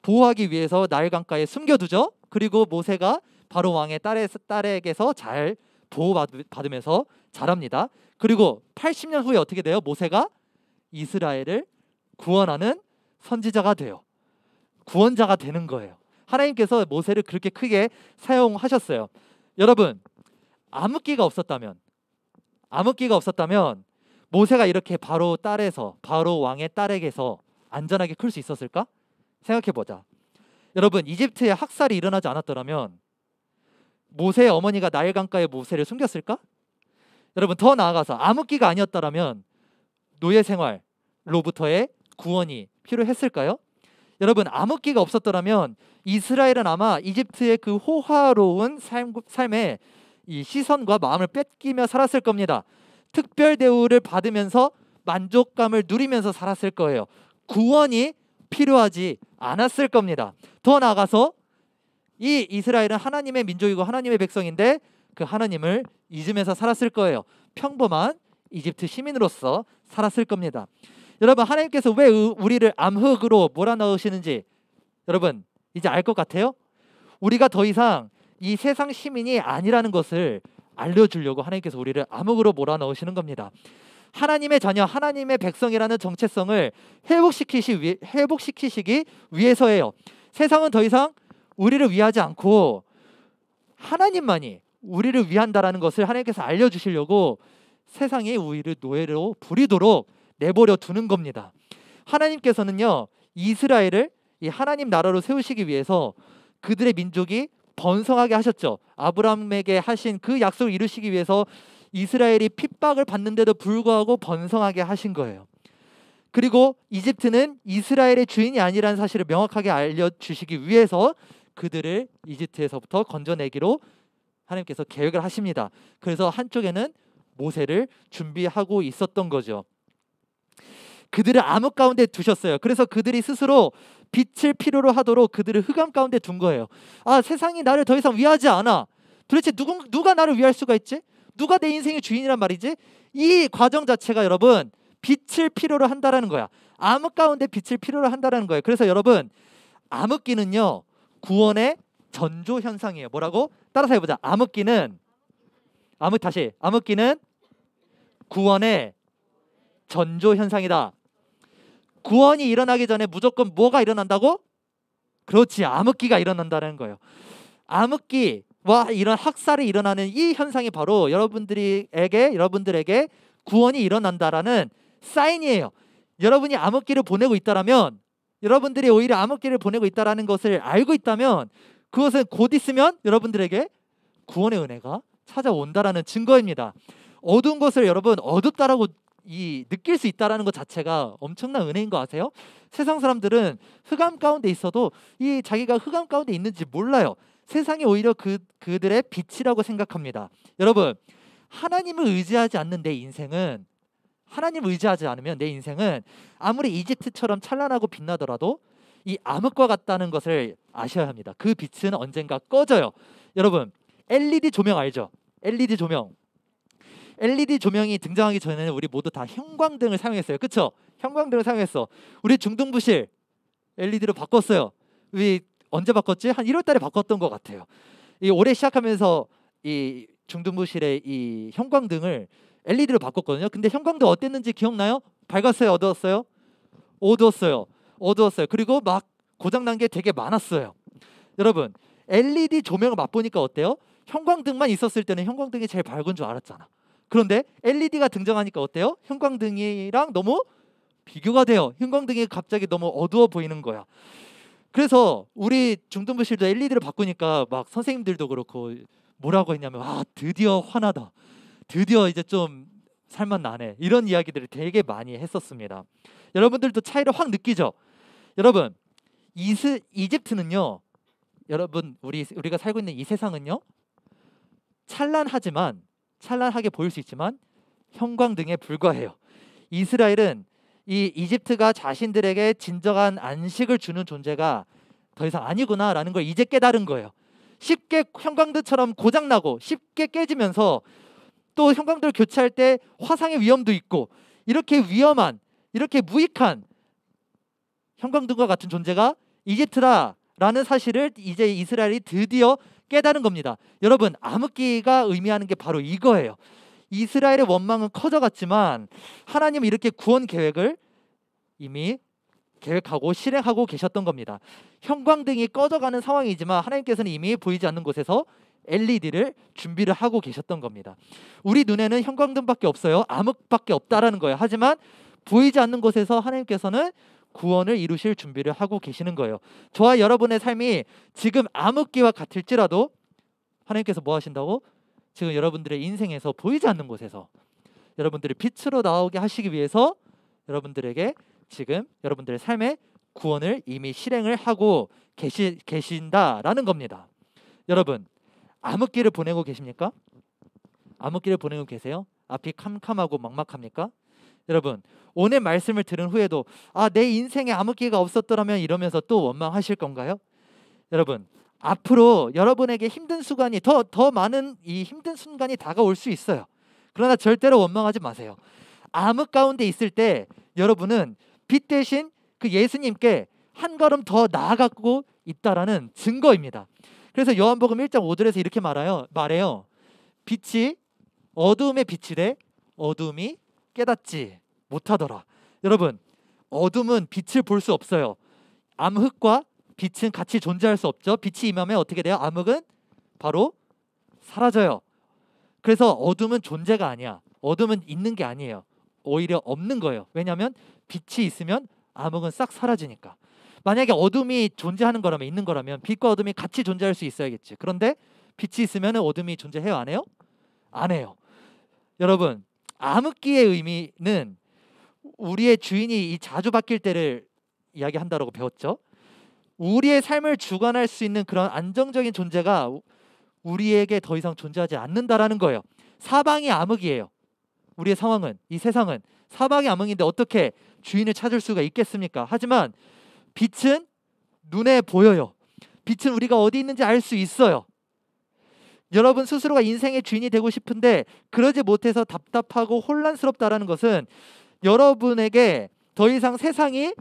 S1: 보호하기 위해서 나일 강가에 숨겨두죠. 그리고 모세가 바로 왕의 딸에게서 잘 보호받으면서 자랍니다. 그리고 80년 후에 어떻게 돼요? 모세가 이스라엘을 구원하는 선지자가 돼요. 구원자가 되는 거예요. 하나님께서 모세를 그렇게 크게 사용하셨어요. 여러분, 암흑기가 없었다면 모세가 이렇게 바로 왕의 딸에게서 안전하게 클 수 있었을까? 생각해보자. 여러분, 이집트에 학살이 일어나지 않았더라면 모세의 어머니가 나일 강가에 모세를 숨겼을까? 여러분, 더 나아가서 암흑기가 아니었다면 노예 생활로부터의 구원이 필요했을까요? 여러분, 암흑기가 없었더라면 이스라엘은 아마 이집트의 그 호화로운 삶에 이 시선과 마음을 뺏기며 살았을 겁니다. 특별 대우를 받으면서 만족감을 누리면서 살았을 거예요. 구원이 필요하지 않았을 겁니다. 더 나아가서 이 이스라엘은 하나님의 민족이고 하나님의 백성인데 그 하나님을 잊으면서 살았을 거예요. 평범한 이집트 시민으로서 살았을 겁니다. 여러분, 하나님께서 왜 우리를 암흑으로 몰아넣으시는지 여러분 이제 알 것 같아요? 우리가 더 이상 이 세상 시민이 아니라는 것을 알려주려고 하나님께서 우리를 암흑으로 몰아넣으시는 겁니다. 하나님의 자녀, 하나님의 백성이라는 정체성을 회복시키시기 위해서예요. 세상은 더 이상 우리를 위하지 않고 하나님만이 우리를 위한다라는 것을 하나님께서 알려주시려고 세상이 우리를 노예로 부리도록 내버려 두는 겁니다. 하나님께서는요, 이스라엘을 이 하나님 나라로 세우시기 위해서 그들의 민족이 번성하게 하셨죠. 아브라함에게 하신 그 약속을 이루시기 위해서 이스라엘이 핍박을 받는데도 불구하고 번성하게 하신 거예요. 그리고 이집트는 이스라엘의 주인이 아니라는 사실을 명확하게 알려주시기 위해서 그들을 이집트에서부터 건져내기로 하나님께서 계획을 하십니다. 그래서 한쪽에는 모세를 준비하고 있었던 거죠. 그들을 암흑 가운데 두셨어요. 그래서 그들이 스스로 빛을 필요로 하도록 그들을 흑암 가운데 둔 거예요. 아, 세상이 나를 더 이상 위하지 않아. 도대체 누가 나를 위할 수가 있지? 누가 내 인생의 주인이란 말이지? 이 과정 자체가 여러분 빛을 필요로 한다라는 거야. 암흑 가운데 빛을 필요로 한다라는 거예요. 그래서 여러분 암흑기는요 구원의 전조 현상이에요. 뭐라고? 따라서 해보자. 암흑기는 구원의 전조 현상이다. 구원이 일어나기 전에 무조건 뭐가 일어난다고? 그렇지, 암흑기가 일어난다는 거예요. 암흑기와 이런 학살이 일어나는 이 현상이 바로 여러분들에게 구원이 일어난다라는 사인이에요. 여러분이 암흑기를 보내고 있다라면, 여러분들이 오히려 암흑기를 보내고 있다라는 것을 알고 있다면 그것은 곧 있으면 여러분들에게 구원의 은혜가 찾아온다라는 증거입니다. 어두운 것을 여러분 어둡다라고 느낄 수 있다라는 것 자체가 엄청난 은혜인 거 아세요? 세상 사람들은 흑암 가운데 있어도 이 자기가 흑암 가운데 있는지 몰라요. 세상이 오히려 그들의 빛이라고 생각합니다. 여러분, 하나님을 의지하지 않는 내 인생은, 하나님을 의지하지 않으면 내 인생은 아무리 이집트처럼 찬란하고 빛나더라도 이 암흑과 같다는 것을 아셔야 합니다. 그 빛은 언젠가 꺼져요. 여러분, LED 조명 알죠? LED 조명이 등장하기 전에는 우리 모두 다 형광등을 사용했어요. 그쵸? 형광등을 사용했어. 우리 중등부실 LED로 바꿨어요. 우리 언제 바꿨지? 한 1월 달에 바꿨던 것 같아요. 이 올해 시작하면서 이 중등부실의 이 형광등을 LED로 바꿨거든요. 근데 형광등 어땠는지 기억나요? 밝았어요? 어두웠어요? 어두웠어요. 그리고 막 고장난 게 되게 많았어요. 여러분, LED 조명을 맛보니까 어때요? 형광등만 있었을 때는 형광등이 제일 밝은 줄 알았잖아. 그런데 LED가 등장하니까 어때요? 형광등이랑 너무 비교가 돼요. 형광등이 갑자기 너무 어두워 보이는 거야. 그래서 우리 중등부실도 LED를 바꾸니까 막 선생님들도 그렇고 뭐라고 했냐면, 아, 드디어 환하다. 드디어 이제 좀 살만 나네. 이런 이야기들을 되게 많이 했었습니다. 여러분들도 차이를 확 느끼죠? 여러분, 이집트는요, 여러분 우리가 살고 있는 이 세상은요, 찬란하게 보일 수 있지만 형광등에 불과해요. 이스라엘은 이 이집트가 자신들에게 진정한 안식을 주는 존재가 더 이상 아니구나라는 걸 이제 깨달은 거예요. 쉽게 형광등처럼 고장나고 쉽게 깨지면서 또 형광등을 교체할 때 화상의 위험도 있고, 이렇게 위험한, 이렇게 무익한 형광등과 같은 존재가 이집트라라는 사실을 이제 이스라엘이 드디어 깨달은 겁니다. 여러분, 암흑기가 의미하는 게 바로 이거예요. 이스라엘의 원망은 커져갔지만 하나님은 이렇게 구원 계획을 이미 계획하고 실행하고 계셨던 겁니다. 형광등이 꺼져가는 상황이지만 하나님께서는 이미 보이지 않는 곳에서 LED를 준비를 하고 계셨던 겁니다. 우리 눈에는 형광등밖에 없어요. 암흑밖에 없다라는 거예요. 하지만 보이지 않는 곳에서 하나님께서는 구원을 이루실 준비를 하고 계시는 거예요. 저와 여러분의 삶이 지금 암흑기와 같을지라도 하나님께서 뭐 하신다고? 지금 여러분들의 인생에서 보이지 않는 곳에서 여러분들이 빛으로 나오게 하시기 위해서 여러분들에게 지금 여러분들의 삶의 구원을 이미 실행을 하고 계신다라는 겁니다. 여러분, 암흑기를 보내고 계십니까? 암흑기를 보내고 계세요? 앞이 캄캄하고 막막합니까? 여러분, 오늘 말씀을 들은 후에도 내 인생에 암흑기가 없었더라면 이러면서 또 원망하실 건가요? 여러분, 앞으로 여러분에게 힘든 순간이 더 많은 이 힘든 순간이 다가올 수 있어요. 그러나 절대로 원망하지 마세요. 암흑 가운데 있을 때 여러분은 빛 대신 그 예수님께 한 걸음 더 나아가고 있다라는 증거입니다. 그래서 요한복음 1장 5절에서 이렇게 말해요. 빛이 어두움에 비치되 어두움이 깨닫지 못하더라. 여러분, 어둠은 빛을 볼 수 없어요. 암흑과 빛은 같이 존재할 수 없죠. 빛이 임하면 어떻게 돼요? 암흑은 바로 사라져요. 그래서 어둠은 존재가 아니야. 어둠은 있는 게 아니에요. 오히려 없는 거예요. 왜냐하면 빛이 있으면 암흑은 싹 사라지니까. 만약에 어둠이 존재하는 거라면, 있는 거라면 빛과 어둠이 같이 존재할 수 있어야겠지. 그런데 빛이 있으면 어둠이 존재해요? 안 해요? 안 해요. 여러분, 암흑기의 의미는 우리의 주인이 이 자주 바뀔 때를 이야기한다라고 배웠죠. 우리의 삶을 주관할 수 있는 그런 안정적인 존재가 우리에게 더 이상 존재하지 않는다라는 거예요. 사방이 암흑이에요. 우리의 상황은, 이 세상은 사방이 암흑인데 어떻게 주인을 찾을 수가 있겠습니까? 하지만 빛은 눈에 보여요. 빛은 우리가 어디 있는지 알 수 있어요. 여러분 스스로가 인생의 주인이 되고 싶은데 그러지 못해서 답답하고 혼란스럽다라는 것은 여러분에게 더 이상 세상이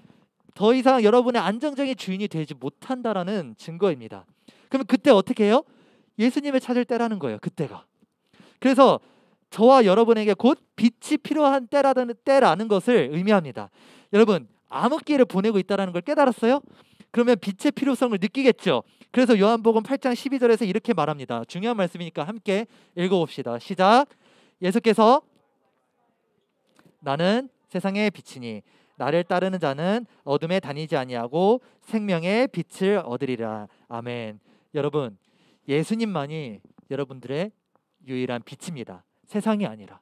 S1: 더 이상 여러분의 안정적인 주인이 되지 못한다라는 증거입니다. 그러면 그때 어떻게 해요? 예수님을 찾을 때라는 거예요. 그때가. 그래서 저와 여러분에게 곧 빛이 필요한 때라는 것을 의미합니다. 여러분, 암흑기를 보내고 있다는 걸 깨달았어요? 그러면 빛의 필요성을 느끼겠죠. 그래서 요한복음 8장 12절에서 이렇게 말합니다. 중요한 말씀이니까 함께 읽어봅시다. 시작. 예수께서 나는 세상의 빛이니 나를 따르는 자는 어둠에 다니지 아니하고 생명의 빛을 얻으리라. 아멘. 여러분, 예수님만이 여러분들의 유일한 빛입니다. 세상이 아니라.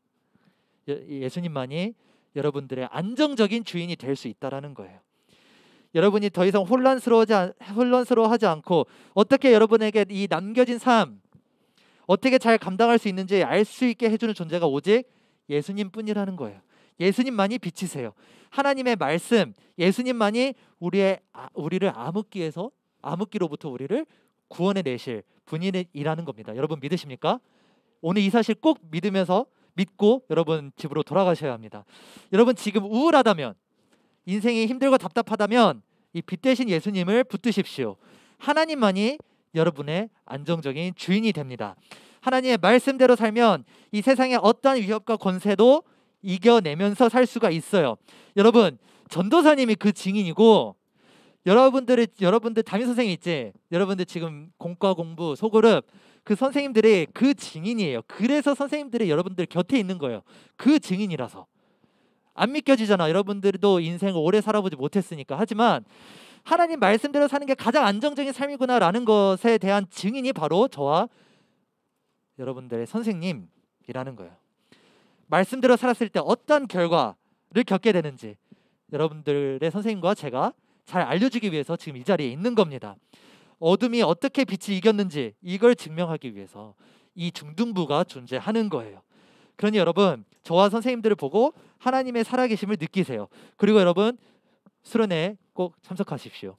S1: 예수님만이 여러분들의 안정적인 주인이 될 수 있다라는 거예요. 여러분이 더 이상 혼란스러워하지 않고 어떻게 여러분에게 이 남겨진 삶 어떻게 잘 감당할 수 있는지 알 수 있게 해주는 존재가 오직 예수님뿐이라는 거예요. 예수님만이 빛이세요. 하나님의 말씀, 예수님만이 우리를 암흑기로부터 우리를 구원해 내실 분이라는 겁니다. 여러분 믿으십니까? 오늘 이 사실 꼭 믿고 여러분 집으로 돌아가셔야 합니다. 여러분 지금 우울하다면, 인생이 힘들고 답답하다면 이 빛 대신 예수님을 붙드십시오. 하나님만이 여러분의 안정적인 주인이 됩니다. 하나님의 말씀대로 살면 이 세상의 어떠한 위협과 권세도 이겨내면서 살 수가 있어요. 여러분, 전도사님이 그 증인이고, 여러분들 담임 선생님 있지? 여러분들 지금 공과 공부 소그룹 그 선생님들이 그 증인이에요. 그래서 선생님들이 여러분들 곁에 있는 거예요. 그 증인이라서. 안 믿겨지잖아. 여러분들도 인생을 오래 살아보지 못했으니까. 하지만 하나님 말씀대로 사는 게 가장 안정적인 삶이구나라는 것에 대한 증인이 바로 저와 여러분들의 선생님이라는 거예요. 말씀대로 살았을 때 어떤 결과를 겪게 되는지 여러분들의 선생님과 제가 잘 알려주기 위해서 지금 이 자리에 있는 겁니다. 어둠이 어떻게 빛을 이겼는지 이걸 증명하기 위해서 이 중등부가 존재하는 거예요. 그러니 여러분, 저와 선생님들을 보고 하나님의 살아계심을 느끼세요. 그리고 여러분, 수련회 꼭 참석하십시오.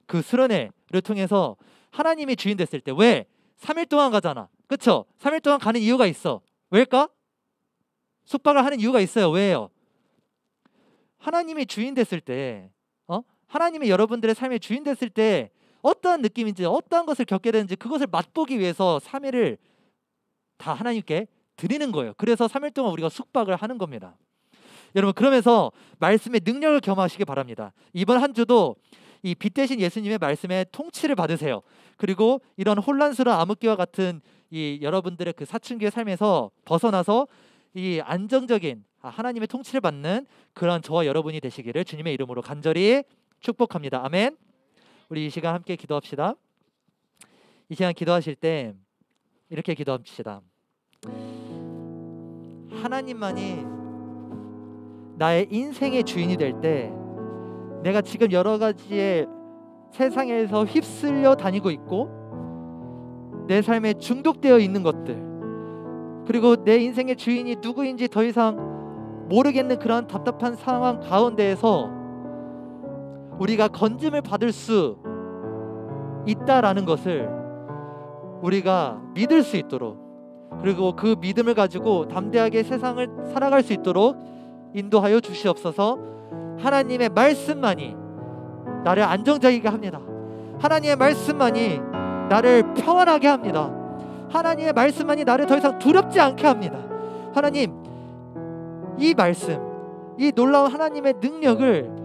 S1: 그 수련회를 통해서 하나님이 주인 됐을 때, 왜? 3일 동안 가잖아. 그쵸? 3일 동안 가는 이유가 있어. 왜일까? 숙박을 하는 이유가 있어요. 왜요? 하나님이 주인 됐을 때, 하나님이 여러분들의 삶의 주인 됐을 때 어떠한 느낌인지, 어떠한 것을 겪게 되는지 그것을 맛보기 위해서 3일을 다 하나님께 드리는 거예요. 그래서 3일 동안 우리가 숙박을 하는 겁니다. 여러분, 그러면서 말씀의 능력을 겸하시기 바랍니다. 이번 한 주도 이 빛 대신 예수님의 말씀의 통치를 받으세요. 그리고 이런 혼란스러운 암흑기와 같은 이 여러분들의 그 사춘기의 삶에서 벗어나서 이 안정적인 하나님의 통치를 받는 그런 저와 여러분이 되시기를 주님의 이름으로 간절히 축복합니다. 아멘. 우리 이 시간 함께 기도합시다. 이 시간 기도하실 때 이렇게 기도합시다. 하나님만이 나의 인생의 주인이 될 때, 내가 지금 여러 가지의 세상에서 휩쓸려 다니고 있고 내 삶에 중독되어 있는 것들, 그리고 내 인생의 주인이 누구인지 더 이상 모르겠는 그런 답답한 상황 가운데에서 우리가 건짐을 받을 수 있다라는 것을 우리가 믿을 수 있도록, 그리고 그 믿음을 가지고 담대하게 세상을 살아갈 수 있도록 인도하여 주시옵소서. 하나님의 말씀만이 나를 안정적이게 합니다. 하나님의 말씀만이 나를 평안하게 합니다. 하나님의 말씀만이 나를 더 이상 두렵지 않게 합니다. 하나님, 이 말씀, 이 놀라운 하나님의 능력을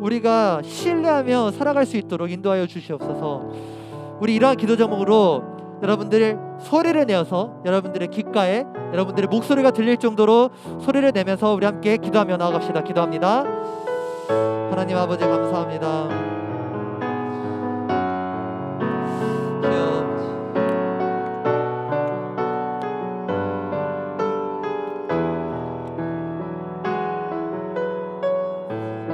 S1: 우리가 신뢰하며 살아갈 수 있도록 인도하여 주시옵소서. 우리 이러한 기도 제목으로 여러분들 소리를 내어서 여러분들의 귓가에 여러분들의 목소리가 들릴 정도로 소리를 내면서 우리 함께 기도하며 나아갑시다. 기도합니다. 하나님 아버지 감사합니다.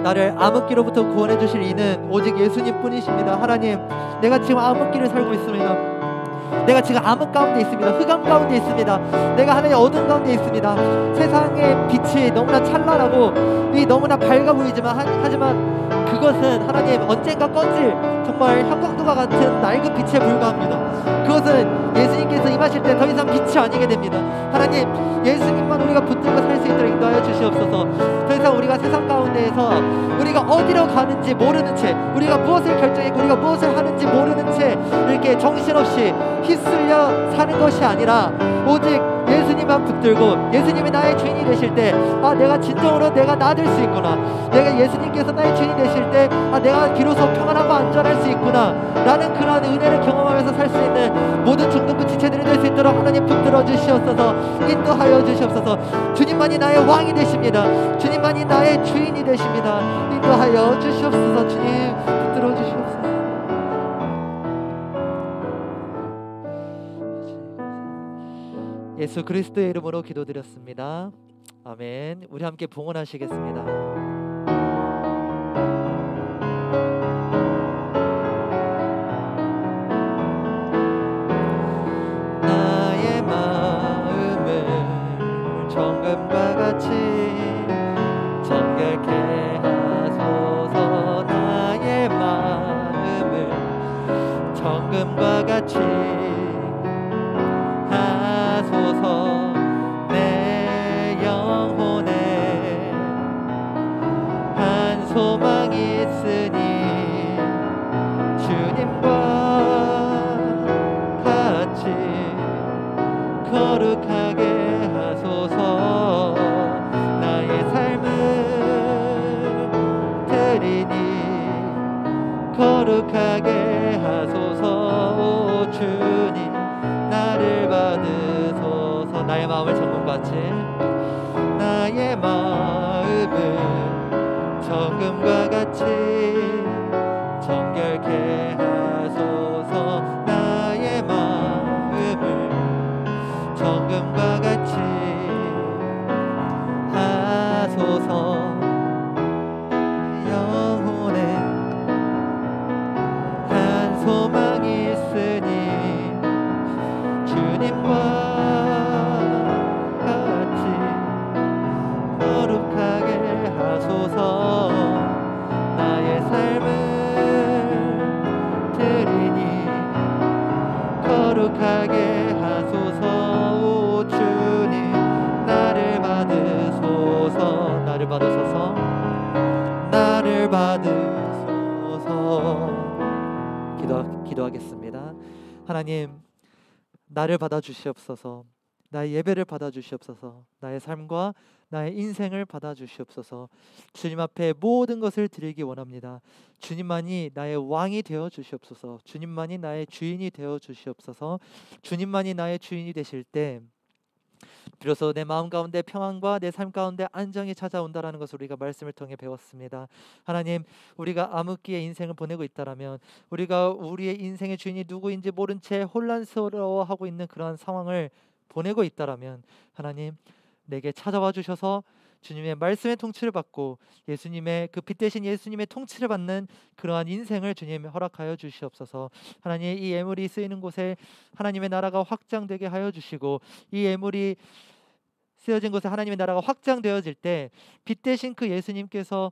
S1: 나를 암흑기로부터 구원해 주실 이는 오직 예수님 뿐이십니다. 하나님, 내가 지금 암흑기를 살고 있습니다. 내가 지금 암흑 가운데 있습니다. 흑암 가운데 있습니다. 내가 하나님의 어둠 가운데 있습니다. 세상의 빛이 너무나 찬란하고 이 너무나 밝아 보이지만 하지만 그것은 하나님 언젠가 꺼질 정말 형광등과 같은 낡은 빛에 불과합니다. 그것은 예수님께서 임하실 때 더 이상 빛이 아니게 됩니다. 하나님, 예수님만 우리가 붙들고 살 수 있도록 인도하여 주시옵소서. 더 이상 우리가 세상 가운데에서 우리가 어디로 가는지 모르는 채, 우리가 무엇을 결정했고 우리가 무엇을 하는지 모르는 채 이렇게 정신없이 휩쓸려 사는 것이 아니라 오직 예수님만 붙들고 예수님이 나의 주인이 되실 때 내가 진정으로 내가 나 될 수 있구나, 내가 예수님께서 나의 주인이 되실 때 내가 비로소 평안하고 안전할 수 있구나 라는 그러한 은혜를 경험하면서 살 수 있는 모든 중등부 지체들이 될 수 있도록 하나님 붙들어 주시옵소서. 인도하여 주시옵소서. 주님만이 나의 왕이 되십니다. 주님만이 나의 주인이 되십니다. 인도하여 주시옵소서. 주님 붙들어 주시옵소서. 예수 그리스도의 이름으로 기도드렸습니다. 아멘. 우리 함께 봉헌하시겠습니다. 나의 마음을 정금과 같이 정결케 하소서. 나의 마음을 정금과 같이 하소서. 내 영혼에 한 소망이 있으니 주님과 같이 거룩하게 하소서. 나의 삶을 드리니 거룩하게 하소서. 오 주님, 나를 받으소서. 나의 마음을 정금같이, 나의 마음을 정금과 같이 정결케 하소서. 나의 마음을 정금과 같이 하소서. 영혼에 한 소망이 있으니 주님과 같이 거룩하게 하소서. 나의 삶을 드리니 거룩하게 하소서. 오 주님, 나를 받으소서. 나를 받으소서. 나를 받으소서. 기도하겠습니다. 하나님, 나를 받아주시옵소서. 나의 예배를 받아주시옵소서. 나의 삶과 나의 인생을 받아주시옵소서. 주님 앞에 모든 것을 드리기 원합니다. 주님만이 나의 왕이 되어 주시옵소서. 주님만이 나의 주인이 되어 주시옵소서. 주님만이 나의 주인이 되실 때 비로소 내 마음 가운데 평안과 내 삶 가운데 안정이 찾아온다라는 것을 우리가 말씀을 통해 배웠습니다. 하나님, 우리가 암흑기의 인생을 보내고 있다라면, 우리가 우리의 인생의 주인이 누구인지 모른 채 혼란스러워하고 있는 그러한 상황을 보내고 있다라면, 하나님, 내게 찾아와 주셔서 주님의 말씀의 통치를 받고 예수님의 그 빛 대신 예수님의 통치를 받는 그러한 인생을 주님 허락하여 주시옵소서. 하나님, 이 예물이 쓰이는 곳에 하나님의 나라가 확장되게 하여 주시고, 이 예물이 쓰여진 곳에 하나님의 나라가 확장되어질 때 빛 대신 그 예수님께서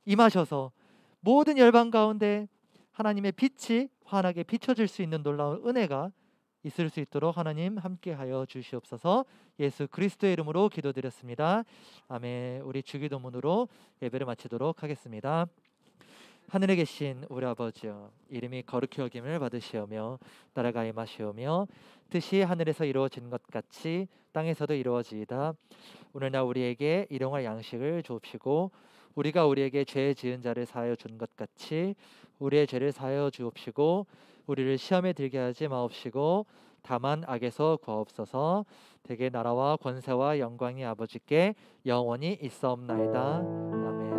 S1: 임하셔서 모든 열방 가운데 하나님의 빛이 환하게 비춰질 수 있는 놀라운 은혜가 있을 수 있도록 하나님 함께하여 주시옵소서. 예수 그리스도의 이름으로 기도드렸습니다. 아멘. 우리 주기도문으로 예배를 마치도록 하겠습니다. 하늘에 계신 우리 아버지여, 이름이 거룩히 여김을 받으시오며 나라가 임하시오며 뜻이 하늘에서 이루어진 것 같이 땅에서도 이루어지이다. 오늘날 우리에게 일용할 양식을 주옵시고 우리가 우리에게 죄 지은 자를 사하여 준 것 같이 우리의 죄를 사하여 주옵시고 우리를 시험에 들게 하지 마옵시고 다만 악에서 구하옵소서. 대개 나라와 권세와 영광이 아버지께 영원히 있사옵나이다. 아멘.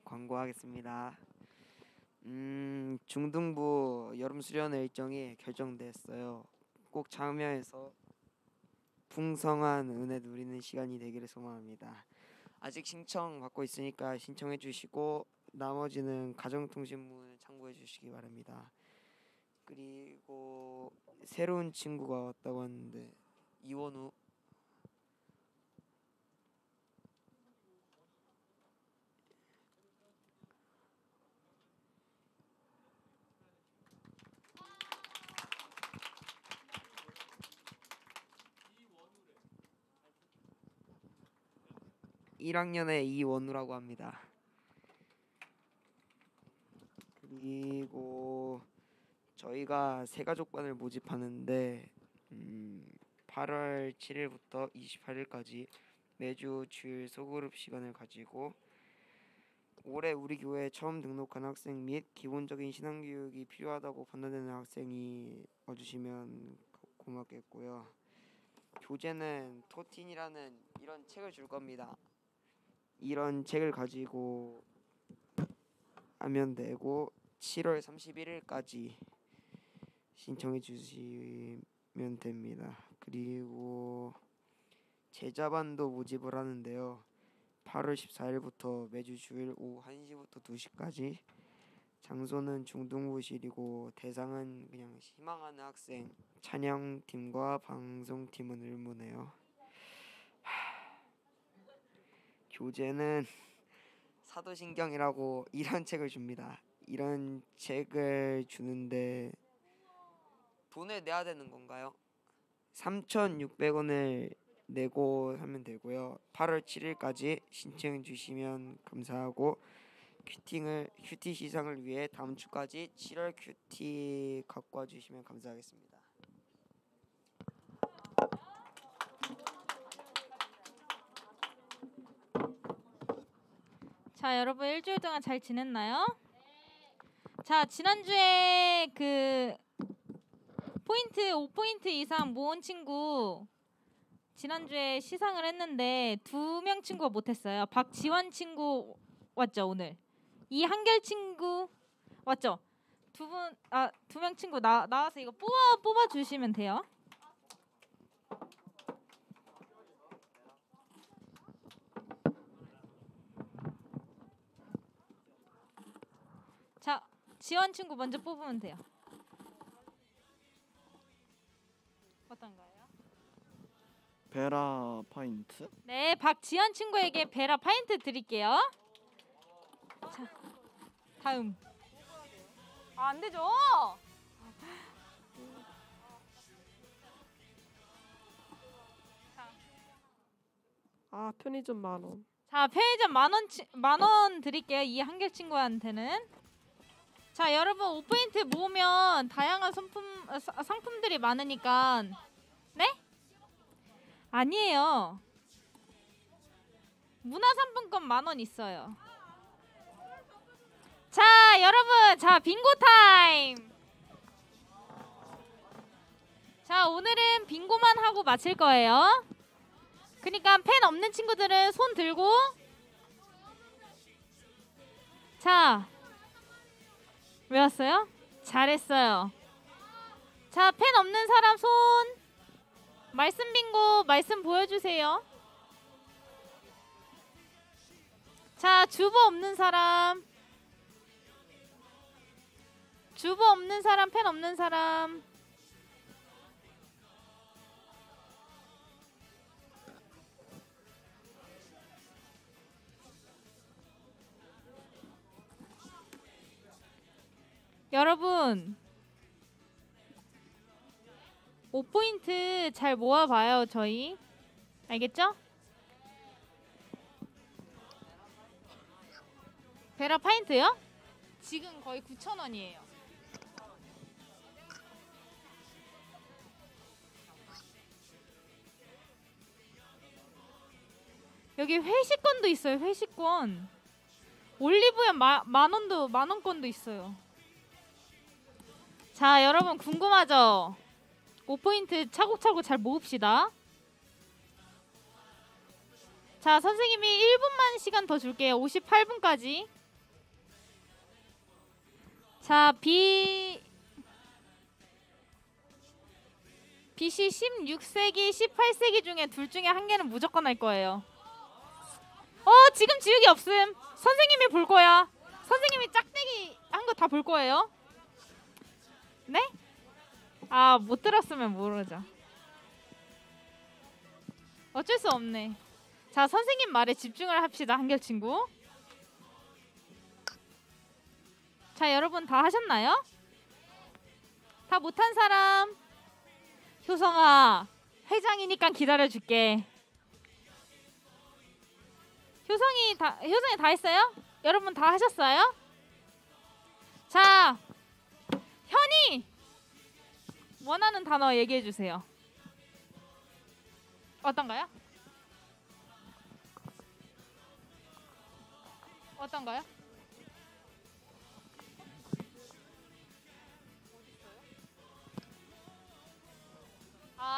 S3: 광고하겠습니다. 중등부 여름 수련 일정이 결정됐어요. 꼭 참여해서 풍성한 은혜 누리는 시간이 되기를 소망합니다. 아직 신청 받고 있으니까 신청해 주시고 나머지는 가정통신문 참고해 주시기 바랍니다. 그리고 새로운 친구가 왔다고 하는데 이원우 1학년의 이원우라고 합니다. 그리고 저희가 새가족반을 모집하는데 8월 7일부터 28일까지 매주 주일 소그룹 시간을 가지고 올해 우리 교회에 처음 등록한 학생 및 기본적인 신앙교육이 필요하다고 판단되는 학생이 와주시면 고맙겠고요. 교재는 토틴이라는 이런 책을 줄 겁니다. 이런 책을 가지고 하면 되고 7월 31일까지 신청해 주시면 됩니다. 그리고 제자반도 모집을 하는데요. 8월 14일부터 매주 주일 오후 1시부터 2시까지 장소는 중등부실이고 대상은 그냥 희망하는 학생, 찬양팀과 방송팀은 의무네요. 교재는 사도신경이라고 이런 책을 줍니다. 이런 책을 주는데 돈을 내야 되는 건가요? 3,600원을 내고 하면 되고요. 8월 7일까지 신청해 주시면 감사하고 큐티 시상을 위해 다음 주까지 7월 큐티 갖고 와 주시면 감사하겠습니다.
S4: 자, 여러분 일주일 동안 잘 지냈나요? 자, 지난주에 그 포인트 5포인트 이상 모은 친구 지난주에 시상을 했는데 2명 친구가 못했어요. 박지원 친구 왔죠 오늘. 이한결 친구 왔죠. 2명 친구 나와서 이거 뽑아 주시면 돼요. 자, 지원 친구 먼저 뽑으면 돼요. 어떤가요?
S5: 베라 파인트?
S4: 네, 박지현 친구에게 베라 파인트 드릴게요. 자, 다음. 안 되죠?
S6: 편의점 만원.
S4: 자, 편의점 만원 드릴게요. 이 한결 친구한테는. 자, 여러분 5포인트 모으면 다양한 상품들이 많으니까. 네? 아니에요. 문화상품권 만원 있어요. 자, 여러분, 자, 빙고 타임. 자, 오늘은 빙고만 하고 마칠 거예요. 그러니까 펜 없는 친구들은 손 들고. 자, 외웠어요? 잘했어요. 자, 펜 없는 사람 손. 말씀 빙고 말씀 보여주세요. 자, 주보 없는 사람. 주보 없는 사람, 펜 없는 사람. 여러분 5포인트 잘 모아봐요. 저희 알겠죠? 베라 파인트요? 지금 거의 9,000원이에요. 여기 회식권도 있어요. 회식권. 올리브영 만원권도 있어요. 자, 여러분 궁금하죠? 5포인트 차곡차곡 잘 모읍시다. 자, 선생님이 1분만 시간 더 줄게요. 58분까지. 자, BC 16세기, 18세기 중에 둘 중에 한 개는 무조건 할 거예요. 지금 지우기 없음. 선생님이 볼 거야. 선생님이 짝대기 한 거 다 볼 거예요. 네? 못 들었으면 모르죠. 어쩔 수 없네. 자, 선생님 말에 집중을 합시다, 한결 친구. 자, 여러분 다 하셨나요? 다 못한 사람? 효성아, 회장이니까 기다려줄게. 효성이 다 했어요? 여러분 다 하셨어요? 자, 현이 원하는 단어 얘기해 주세요. 어떤가요? 어떤가요?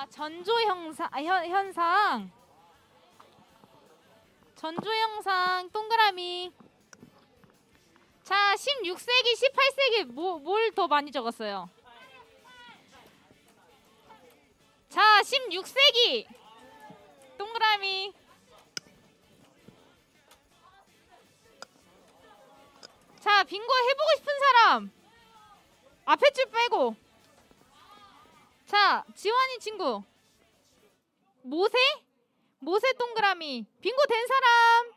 S4: 전조 현상. 전조 현상 동그라미. 자, 16세기, 18세기 뭘 더 많이 적었어요? 자, 16세기 동그라미. 자, 빙고 해보고 싶은 사람 앞에 줄 빼고. 자, 지원이 친구 모세 동그라미. 빙고 된 사람.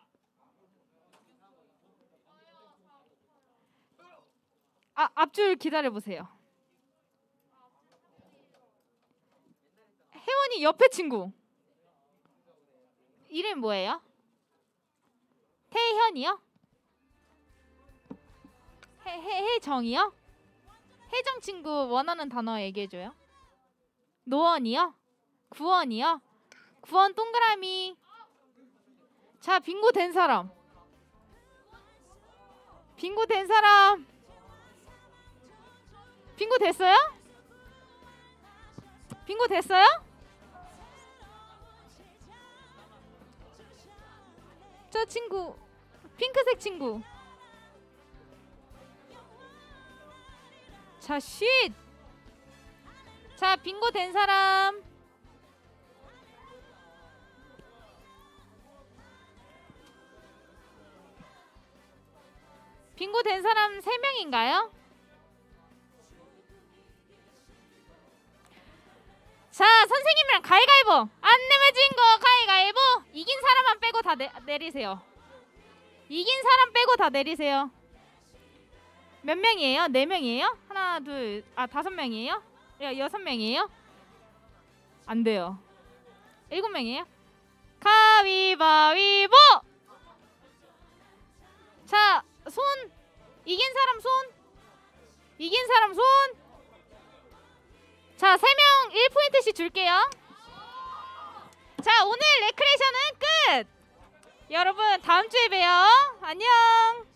S4: 앞줄 기다려보세요. 혜원이 옆에 친구 이름 뭐예요? 태현이요? 혜정이요? 혜정 친구 원하는 단어 얘기해줘요. 노원이요? 구원이요? 구원 동그라미. 자, 빙고 된 사람. 빙고 된 사람. 빙고 됐어요? 빙고 됐어요? 저 친구 핑크색 친구. 자, 쉿. 자, 빙고 된 사람. 빙고 된 사람 3명인가요? 자, 선생님이랑 가위가위보. 안 내면 진 거 가위가위보. 이긴 사람만 빼고 다 내리세요. 이긴 사람 빼고 다 내리세요. 몇 명이에요? 4명이에요? 하나, 둘, 5명이에요? 6명이에요? 안 돼요. 7명이에요? 가위바위보. 자, 손. 이긴 사람 손. 이긴 사람 손. 자, 3명 1포인트씩 줄게요. 자, 오늘 레크레이션은 끝. 여러분 다음 주에 봬요. 안녕.